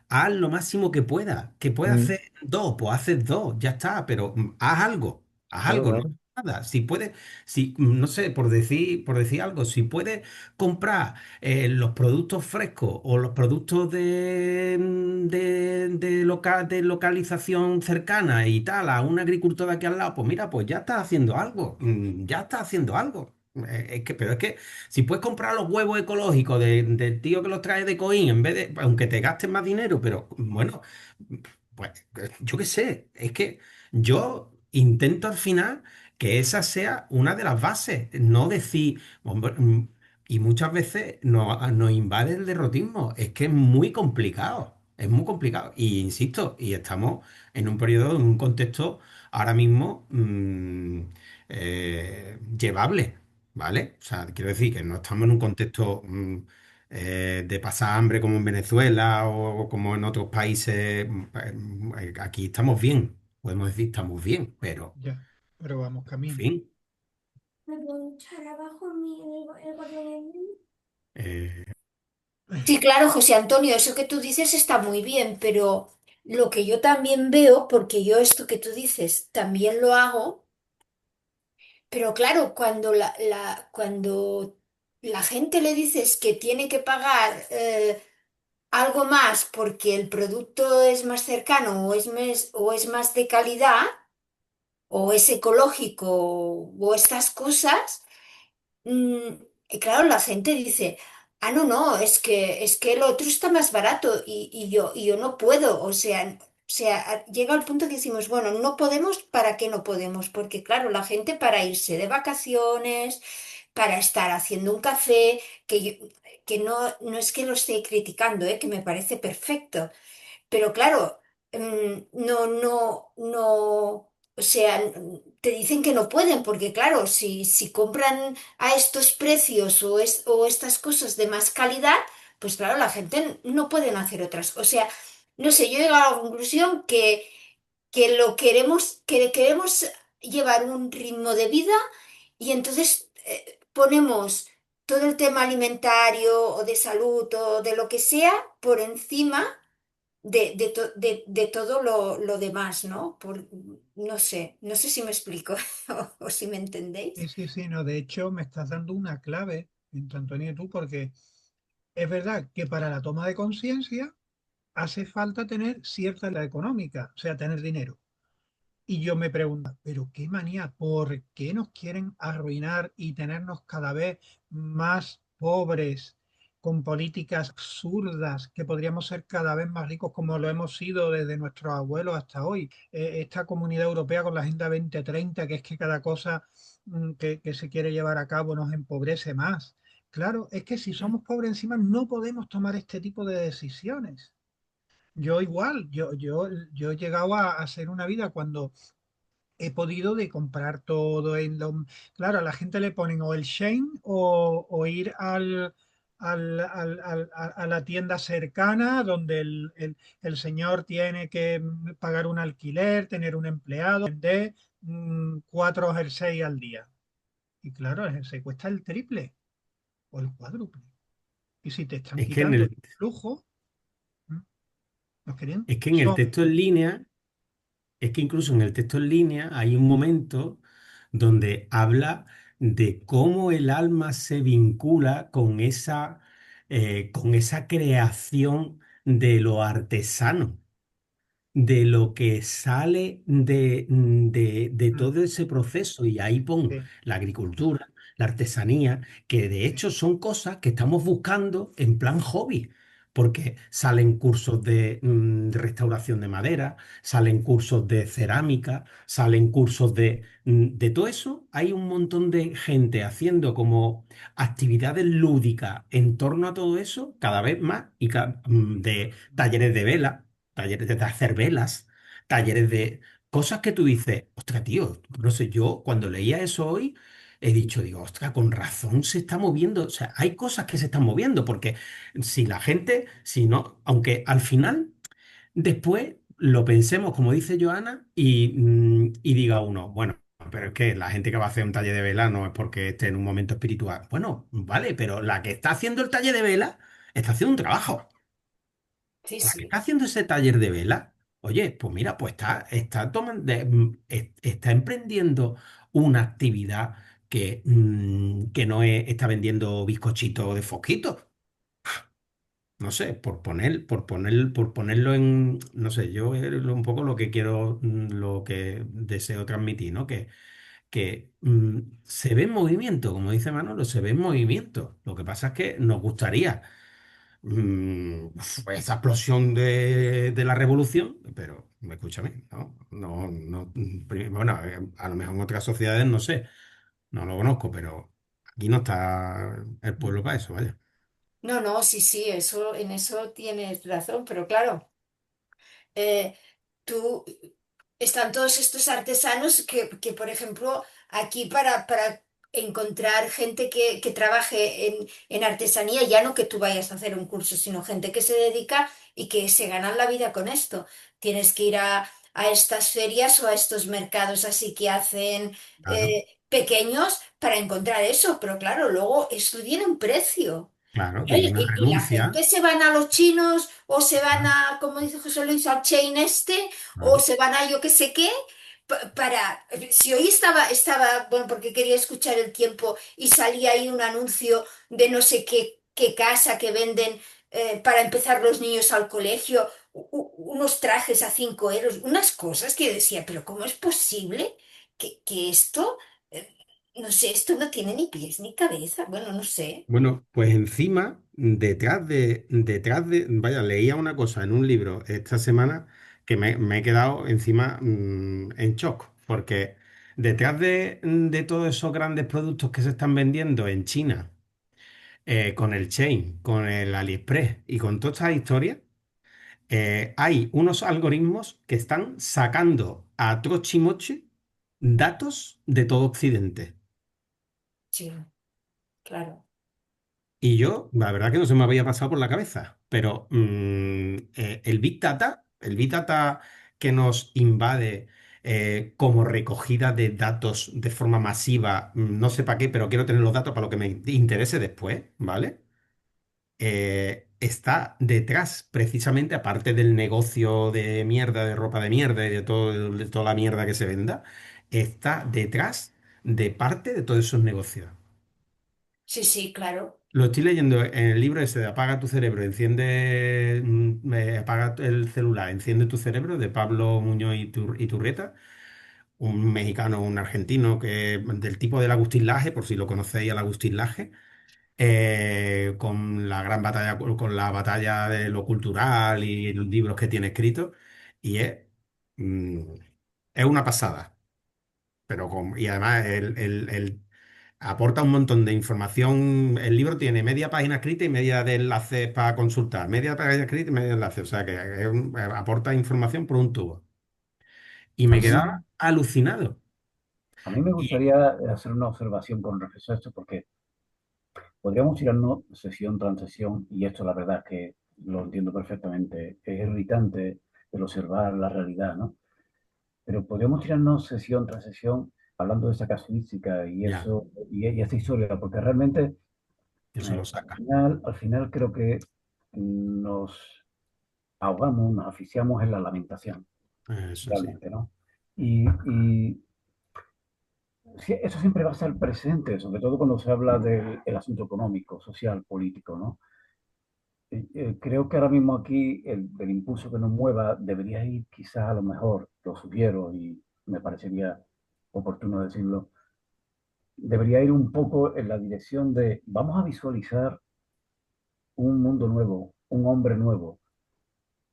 haz lo máximo que pueda. Que pueda Mm, hacer dos, pues haces dos, ya está, pero haz claro, algo, no claro. nada. Si puedes, si, no sé, por decir algo, si puedes comprar los productos frescos o los productos de localización cercana y tal a un agricultor de aquí al lado, pues mira, pues ya estás haciendo algo, ya estás haciendo algo. Pero es que si puedes comprar los huevos ecológicos del tío que los trae de Coín, en vez de, aunque te gastes más dinero, pero bueno, pues yo qué sé, es que yo intento al final que esa sea una de las bases, no decir, hombre, y muchas veces nos invade el derrotismo. Es que es muy complicado. Es muy complicado. Y insisto, y estamos en un periodo, en un contexto ahora mismo llevable, ¿vale? O sea, quiero decir que no estamos en un contexto de pasar hambre como en Venezuela o como en otros países. Aquí estamos bien. Podemos decir estamos bien, pero, Ya, pero vamos en camino. fin. ¿Me puedo echar abajo el botón? eh, Sí, claro, José Antonio, eso que tú dices está muy bien, pero lo que yo también veo, porque yo esto que tú dices también lo hago, pero claro, cuando la gente le dices que tiene que pagar algo más porque el producto es más cercano o es más de calidad o es ecológico o estas cosas. Y claro, la gente dice, ah, no, no, es que el otro está más barato y yo no puedo. Llega al punto que decimos, bueno, no podemos, ¿para qué no podemos? Porque claro, la gente para irse de vacaciones, para estar haciendo un café, que no es que lo esté criticando, que me parece perfecto. Pero claro, o sea, te dicen que no pueden, porque claro, si compran a estos precios o estas cosas de más calidad, pues claro, la gente no pueden hacer otras. O sea, no sé, yo he llegado a la conclusión que queremos llevar un ritmo de vida y entonces ponemos todo el tema alimentario o de salud o de lo que sea por encima de todo lo demás, ¿no? No sé si me explico o si me Sí, entendéis. sí, sí, no, de hecho me estás dando una clave, entre Antonio y tú, porque es verdad que para la toma de conciencia hace falta tener cierta edad económica, o sea, tener dinero. Y yo me pregunto, pero qué manía, ¿por qué nos quieren arruinar y tenernos cada vez más pobres con políticas absurdas, que podríamos ser cada vez más ricos como lo hemos sido desde nuestros abuelos hasta hoy. Esta comunidad europea con la Agenda 2030, que es que cada cosa que se quiere llevar a cabo nos empobrece más. Claro, es que si somos pobres encima no podemos tomar este tipo de decisiones. Yo igual, yo he llegado a hacer una vida cuando he podido de comprar todo en lo... Claro, a la gente le ponen o el Shein o ir a la tienda cercana donde el señor tiene que pagar un alquiler, tener un empleado, vender cuatro jerseys al día. Y claro, se cuesta el triple o el cuádruple. Y si te están Es que en quitando el el, flujo, ¿nos querían? es que en el Son, texto en línea, es que incluso en el texto en línea hay un momento donde habla de cómo el alma se vincula con esa creación de lo artesano, de lo que sale de mm, todo ese proceso. Y ahí pon sí, la agricultura, la artesanía, que de sí, hecho son cosas que estamos buscando en plan hobby. Porque salen cursos de restauración de madera, salen cursos de cerámica, salen cursos de todo eso. Hay un montón de gente haciendo como actividades lúdicas en torno a todo eso, cada vez más, de talleres de vela, talleres de hacer velas, talleres de cosas que tú dices, ostras, tío, no sé, yo cuando leía eso hoy, he dicho, digo, ostras, con razón se está moviendo, o sea, hay cosas que se están moviendo, porque si la gente, si no, aunque al final, después lo pensemos, como dice Joana, y diga uno, bueno, pero es que la gente que va a hacer un taller de vela no es porque esté en un momento espiritual. Bueno, vale, pero la que está haciendo el taller de vela está haciendo un trabajo. Sí, La que sí. está haciendo ese taller de vela, oye, pues mira, pues está tomando, está emprendiendo una actividad que no está vendiendo bizcochitos de fosquito. No sé, por ponerlo en, no sé, yo es un poco lo que quiero, lo que deseo transmitir, ¿no? Que se ve en movimiento, como dice Manolo, se ve en movimiento. Lo que pasa es que nos gustaría esa explosión de la revolución, pero escúchame, ¿no? No, no, bueno, a lo mejor en otras sociedades no sé, no lo conozco, pero aquí no está el pueblo para eso, vaya. No, no, sí, sí, eso, en eso tienes razón, pero claro. eh, tú, están todos estos artesanos por ejemplo, aquí para encontrar gente que trabaje en artesanía, ya no que tú vayas a hacer un curso, sino gente que se dedica y que se ganan la vida con esto. Tienes que ir a estas ferias o a estos mercados así que hacen Claro, pequeños para encontrar eso, pero claro, luego esto tiene un precio. claro, tiene Oye, una y la renuncia. gente se van a los chinos o se van a, como dice José Luis, al chain este o Claro, se van a yo qué sé qué para... Si hoy estaba, bueno, porque quería escuchar el tiempo y salía ahí un anuncio de no sé qué casa que venden para empezar los niños al colegio, unos trajes a 5 euros, unas cosas que yo decía, pero ¿cómo es posible que esto, eh, no sé, esto no tiene ni pies ni cabeza? Bueno, no sé. bueno, pues encima, vaya, leía una cosa en un libro esta semana que me he quedado encima en shock, porque detrás de todos esos grandes productos que se están vendiendo en China, con el Chain, con el AliExpress y con todas estas historias, hay unos algoritmos que están sacando a trochimoche datos de todo Occidente. Sí, claro. Y yo, la verdad que no se me había pasado por la cabeza, pero el Big Data que nos invade como recogida de datos de forma masiva, no sé para qué, pero quiero tener los datos para lo que me interese después, ¿vale? Está detrás, precisamente, aparte del negocio de mierda, de ropa de mierda y de toda la mierda que se venda, está detrás de parte de todos esos negocios. Sí, sí, claro. Lo estoy leyendo en el libro ese de Apaga tu cerebro, apaga el celular, enciende tu cerebro, de Pablo Muñoz Iturrieta, un mexicano, un argentino, del tipo del Agustín Laje, por si lo conocéis al Agustín Laje, con la gran batalla, con la batalla de lo cultural y los libros que tiene escritos, y mm, es una pasada. Y además él aporta un montón de información. El libro tiene media página escrita y media de enlaces para consultar. Media página escrita y media de enlaces. O sea que aporta información por un tubo. Y A me mí, quedaba alucinado. a mí me Y gustaría hacer una observación con respecto a esto, porque podríamos tirarnos sesión tras sesión, y esto la verdad es que lo entiendo perfectamente, es irritante el observar la realidad, ¿no? Pero podríamos tirarnos sesión tras sesión hablando de esa casuística y ya, eso, y esta historia, porque realmente eso lo saca. al final creo que nos ahogamos, nos asfixiamos en la lamentación, Eso sí. realmente, ¿no? Y sí, eso siempre va a estar presente, sobre todo cuando se habla del el asunto económico, social, político, ¿no? Creo que ahora mismo aquí el impulso que nos mueva debería ir quizás a lo mejor, lo sugiero y me parecería oportuno decirlo, debería ir un poco en la dirección de vamos a visualizar un mundo nuevo, un hombre nuevo,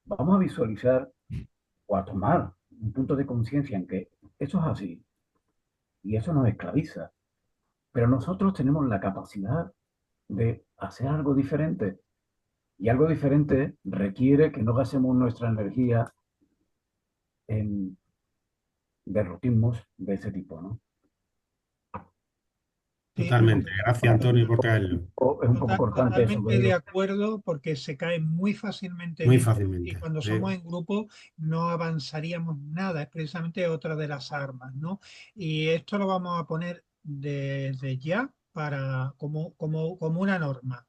vamos a visualizar o a tomar un punto de conciencia en que eso es así y eso nos esclaviza, pero nosotros tenemos la capacidad de hacer algo diferente y algo diferente requiere que no gastemos nuestra energía en derrotismos de ese tipo, ¿no? Sí, Totalmente. Gracias, Antonio, por traerlo. Es un poco cortante eso que totalmente de digo. acuerdo porque se cae muy fácilmente en Muy esto y fácilmente. cuando somos Sí. en grupo no avanzaríamos nada, es precisamente otra de las armas, ¿no? Y esto lo vamos a poner desde ya para, como una norma.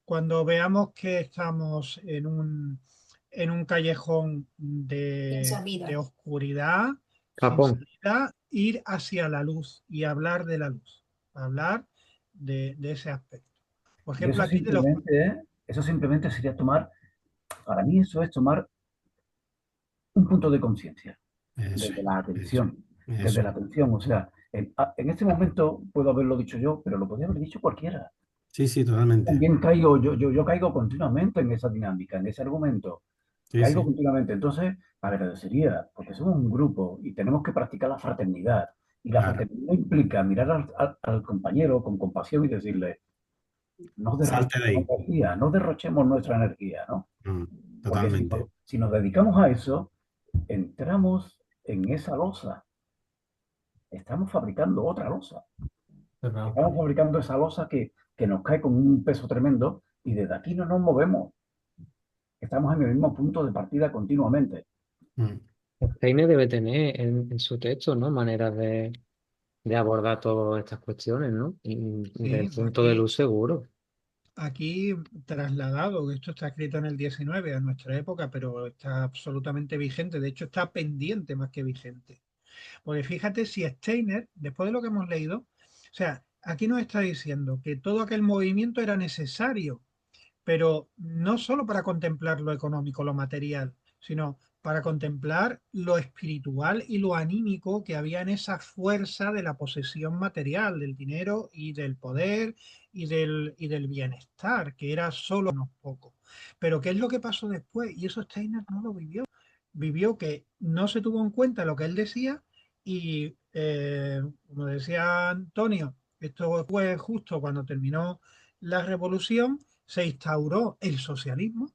Cuando veamos que estamos en un callejón Sin de salida. oscuridad, sin Japón. salida, ir hacia la luz y hablar de la luz, hablar de ese aspecto. Por Y ejemplo, aquí de los... eso simplemente sería tomar, para mí eso es tomar un punto de conciencia, Eso desde la es. Eso, atención, desde eso la es. atención. O sea, en este momento puedo haberlo dicho yo, pero lo podría haber dicho cualquiera. Sí, sí, totalmente. También caigo, yo caigo continuamente en esa dinámica, en ese argumento. Sí, Caigo sí. continuamente. Entonces, agradecería, porque somos un grupo y tenemos que practicar la fraternidad. Y la Claro. fraternidad implica mirar al compañero con compasión y decirle, no Salte de derrochemos ahí. energía, no derrochemos nuestra energía, ¿no? Mm, Porque totalmente. si nos dedicamos a eso, entramos en esa losa. Estamos fabricando otra losa. Cerrado. Estamos fabricando esa losa que nos cae con un peso tremendo y desde aquí no nos movemos. Estamos en el mismo punto de partida continuamente. Mm. Heine debe tener en su texto, ¿no? Maneras de abordar todas estas cuestiones, ¿no? Y del Sí, punto de luz seguro. aquí trasladado, esto está escrito en el 19 a nuestra época, pero está absolutamente vigente, de hecho está pendiente más que vigente. Porque fíjate si Steiner, después de lo que hemos leído, o sea, aquí nos está diciendo que todo aquel movimiento era necesario, pero no solo para contemplar lo económico, lo material, sino para contemplar lo espiritual y lo anímico que había en esa fuerza de la posesión material, del dinero y del poder y del bienestar, que era solo unos pocos. Pero ¿qué es lo que pasó después? Y eso Steiner no lo vivió. Vivió que no se tuvo en cuenta lo que él decía y, como decía Antonio, esto fue justo cuando terminó la revolución, se instauró el socialismo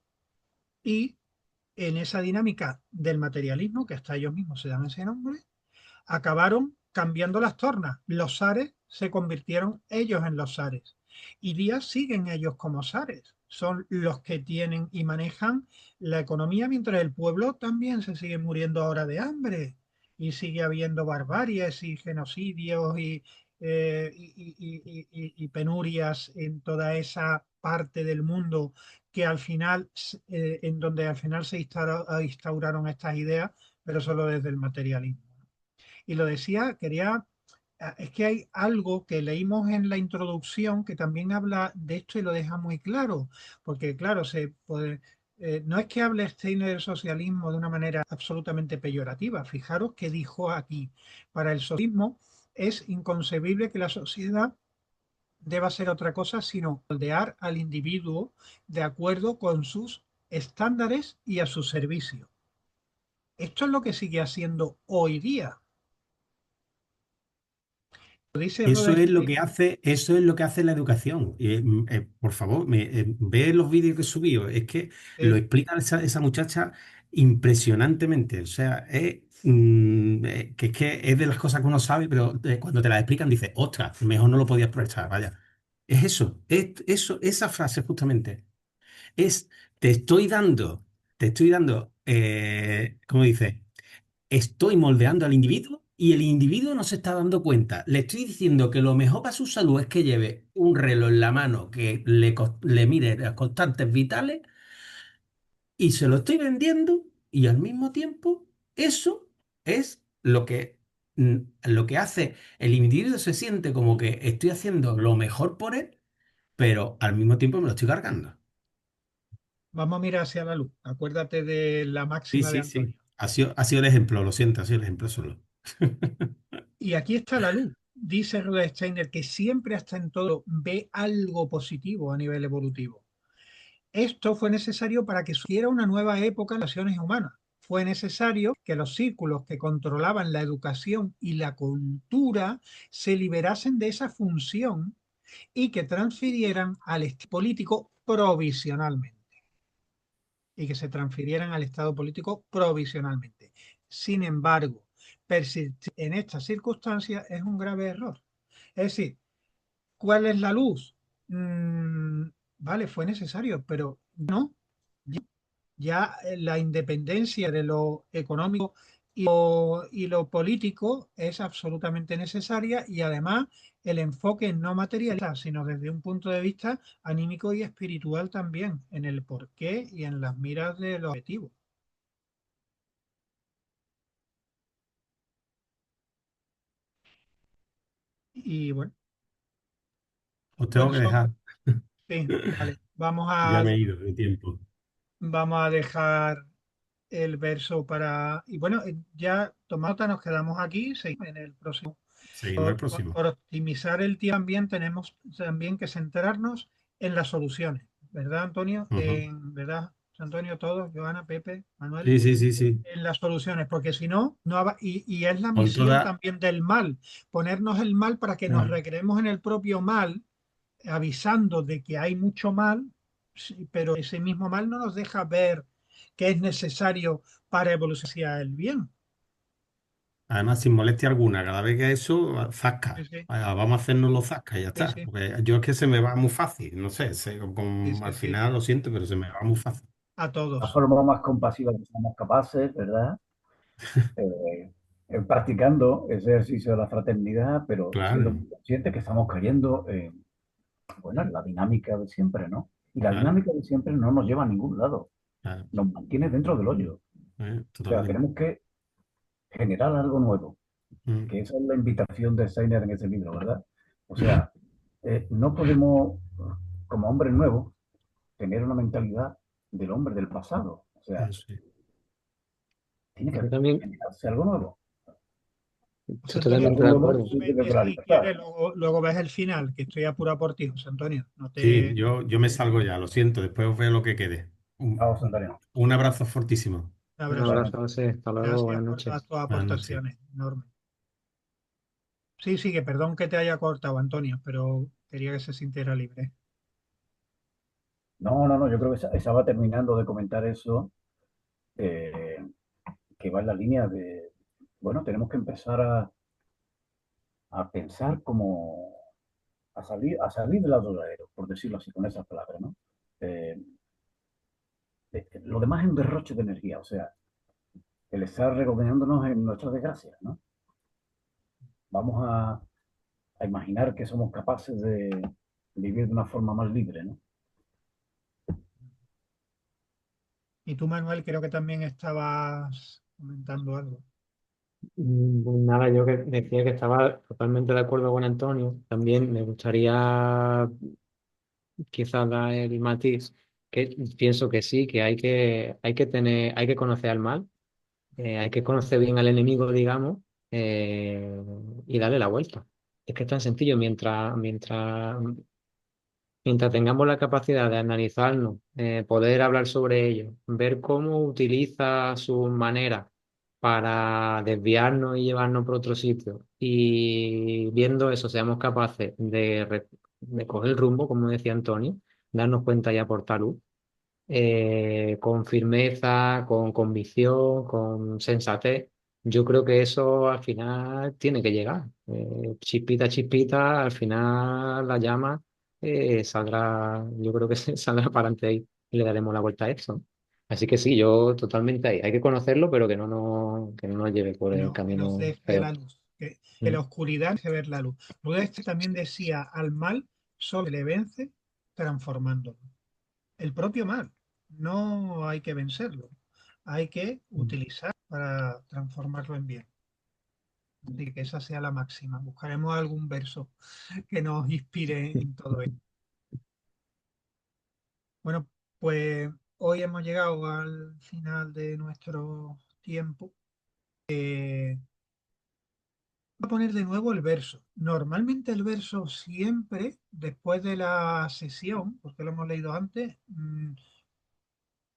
y en esa dinámica del materialismo, que hasta ellos mismos se dan ese nombre, acabaron cambiando las tornas. Los zares se convirtieron ellos en los zares y día siguen ellos como zares. Son los que tienen y manejan la economía mientras el pueblo también se sigue muriendo ahora de hambre y sigue habiendo barbaries y genocidios y penurias en toda esa parte del mundo que al final, en donde al final se instauraron estas ideas, pero solo desde el materialismo. Y lo decía, es que hay algo que leímos en la introducción que también habla de esto y lo deja muy claro, porque claro, no es que hable Steiner del socialismo de una manera absolutamente peyorativa. Fijaros que dijo aquí, para el socialismo es inconcebible que la sociedad deba ser otra cosa, sino moldear al individuo de acuerdo con sus estándares y a su servicio. Esto es lo que sigue haciendo hoy día. Lo dice Rudolstein. Eso es lo que hace la educación. Por favor, ve los vídeos que he subido. Es que lo explica esa muchacha impresionantemente. O sea, es que es de las cosas que uno sabe, pero cuando te las explican dices, ostras, mejor no lo podías aprovechar. Vaya. Es eso, esa frase justamente. Es, te estoy dando, ¿cómo dice? Estoy moldeando al individuo y el individuo no se está dando cuenta. Le estoy diciendo que lo mejor para su salud es que lleve un reloj en la mano que le mire las constantes vitales y se lo estoy vendiendo y al mismo tiempo eso es lo que hace el individuo se siente como que estoy haciendo lo mejor por él, pero al mismo tiempo me lo estoy cargando. Vamos a mirar hacia la luz. Acuérdate de la Sí, máxima de sí, sí. Antonio. Ha sido el ejemplo, lo siento, ha sido el ejemplo solo. Y aquí está la luz. Dice Rudolf Steiner que siempre hasta en todo ve algo positivo a nivel evolutivo. Esto fue necesario para que surgiera una nueva época en las relaciones humanas. Fue necesario que los círculos que controlaban la educación y la cultura se liberasen de esa función y que transfirieran al Estado político provisionalmente. Y que se transfirieran al Estado político provisionalmente. Sin embargo, persistir en estas circunstancias es un grave error. Es decir, ¿cuál es la luz? Vale, fue necesario, pero no. Ya la independencia de lo económico y lo político es absolutamente necesaria y además el enfoque no materialista, sino desde un punto de vista anímico y espiritual también, en el porqué y en las miras de los objetivos. Y bueno, Os tengo que verso, dejar. sí, vale, Ya me he ido de tiempo. vamos a dejar el verso para, y bueno, ya tomata, nos quedamos aquí, seguimos en el próximo. Seguimos el próximo. Por optimizar el tiempo también tenemos también que centrarnos en las soluciones, ¿verdad, Antonio? Ujú. ¿Verdad, Antonio? Todos, Joana, Pepe, Manuel, Sí, sí, sí, sí. en las soluciones, porque si no, y es la Con misión toda. también del mal, ponernos el mal para que nos Ah, recreemos en el propio mal, avisando de que hay mucho mal, sí, pero ese mismo mal no nos deja ver que es necesario para evolucionar hacia el bien. además, sin molestia alguna, cada vez que eso, Sí, zasca. sí, Vamos a hacernos los zasca y ya sí, está. sí, Porque yo es que se me va muy fácil, no sé, sí, al sí, sí, final lo siento, pero se me va muy fácil. a La todos. forma más compasiva que somos capaces, ¿verdad? Eh, Practicando ese ejercicio de la fraternidad, pero siendo Claro, muy conscientes que estamos cayendo en, bueno, en la dinámica de siempre, ¿no? Y la claro, dinámica de siempre no nos lleva a ningún lado, claro, nos mantiene dentro del hoyo. O sea, totalmente. tenemos que generar algo nuevo, Mm, que esa es la invitación de Steiner en ese libro, ¿verdad? O sea, no podemos, como hombres nuevos, tener una mentalidad del hombre del pasado. O sea, sí. tiene que Yo también generarse algo nuevo. José estoy Antonio, totalmente de Haciéndolo acuerdo. sí, desde la si libertad. quieres, luego ves el final, que estoy apurado por ti, José Antonio. No Sí, te... yo me salgo ya, lo siento, después os veo lo que quede. Vamos, Antonio. Un abrazo fortísimo. Un Un abrazo. abrazo, José. Hasta luego, Gracias buenas por todas noches. tus Buenas noches. aportaciones. Enorme. Sí, sí, que perdón que te haya cortado, Antonio, pero quería que se sintiera libre. No, no, no, yo creo que estaba terminando de comentar eso, eh, que va en la línea de, bueno, tenemos que empezar a pensar como, a salir del atolladero, por decirlo así, con esas palabras, ¿no? Eh, lo demás es un derroche de energía, o sea, el estar recomendándonos en nuestras desgracias, ¿no? Vamos a imaginar que somos capaces de vivir de una forma más libre, ¿no? Y tú, Manuel, creo que también estabas comentando algo. Pues nada, yo que decía que estaba totalmente de acuerdo con Antonio. También me gustaría quizás dar el matiz, que pienso que sí, que hay que conocer al mal, hay que conocer bien al enemigo, digamos, y darle la vuelta. Es que es tan sencillo, mientras tengamos la capacidad de analizarnos, poder hablar sobre ello, ver cómo utiliza sus maneras para desviarnos y llevarnos por otro sitio, y viendo eso seamos capaces de coger el rumbo, como decía Antonio, darnos cuenta y aportar luz, con firmeza, con convicción, con sensatez. Yo creo que eso al final tiene que llegar. Chispita a chispita, al final la llama saldrá, yo creo que saldrá para adelante ahí y le daremos la vuelta a eso. Así que sí, yo totalmente ahí. Hay que conocerlo, pero que no nos lleve por el Que nos camino deje la feo. luz, que Mm. la oscuridad se ver la luz. Rudolf también decía, al mal solo se le vence transformándolo. El propio mal, no hay que vencerlo, hay que utilizar para transformarlo en bien. Así que esa sea la máxima. Buscaremos algún verso que nos inspire en todo esto. Bueno, pues hoy hemos llegado al final de nuestro tiempo. Voy a poner de nuevo el verso. Normalmente el verso siempre, después de la sesión, porque lo hemos leído antes,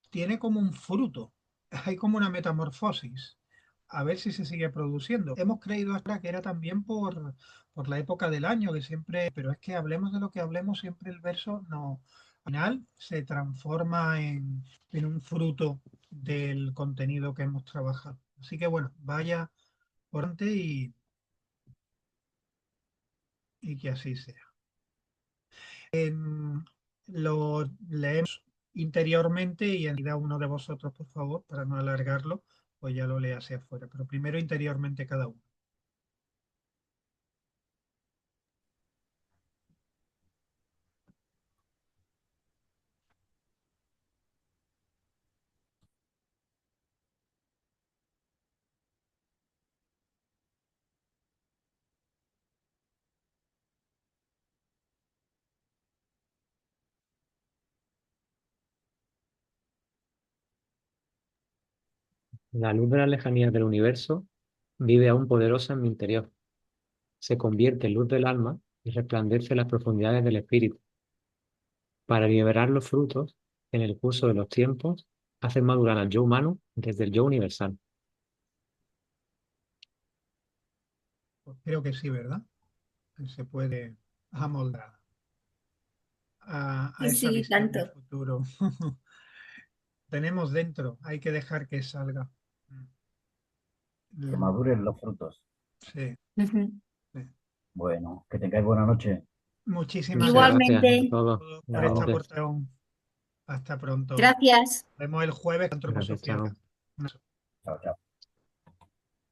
tiene como un fruto. Hay como una metamorfosis. A ver si se sigue produciendo. Hemos creído hasta que era también por la época del año, que siempre, pero es que hablemos de lo que hablemos, siempre el verso no, al final se transforma en un fruto del contenido que hemos trabajado. Así que bueno, vaya por delante y que así sea. Lo leemos interiormente y en realidad uno de vosotros, por favor, para no alargarlo, pues ya lo lea hacia afuera, pero primero interiormente cada uno. La luz de las lejanías del universo vive aún poderosa en mi interior. Se convierte en luz del alma y resplandece en las profundidades del espíritu. Para liberar los frutos, en el curso de los tiempos, hacen madurar al yo humano desde el yo universal. Pues creo que sí, ¿verdad? Que se puede amoldar a Sí, esa sí, visión de tanto. futuro. Tenemos dentro, hay que dejar que salga. Que Mm, maduren los frutos. sí, Ujú. sí. Bueno, que tengáis buena noche. Muchísimas Muchas gracias gracias a Igualmente, todos. por esta Chao. Igualmente. aportación. Hasta pronto. gracias. Nos vemos el jueves con Gracias, Antroposofía. chao. Un abrazo. Chao, chao.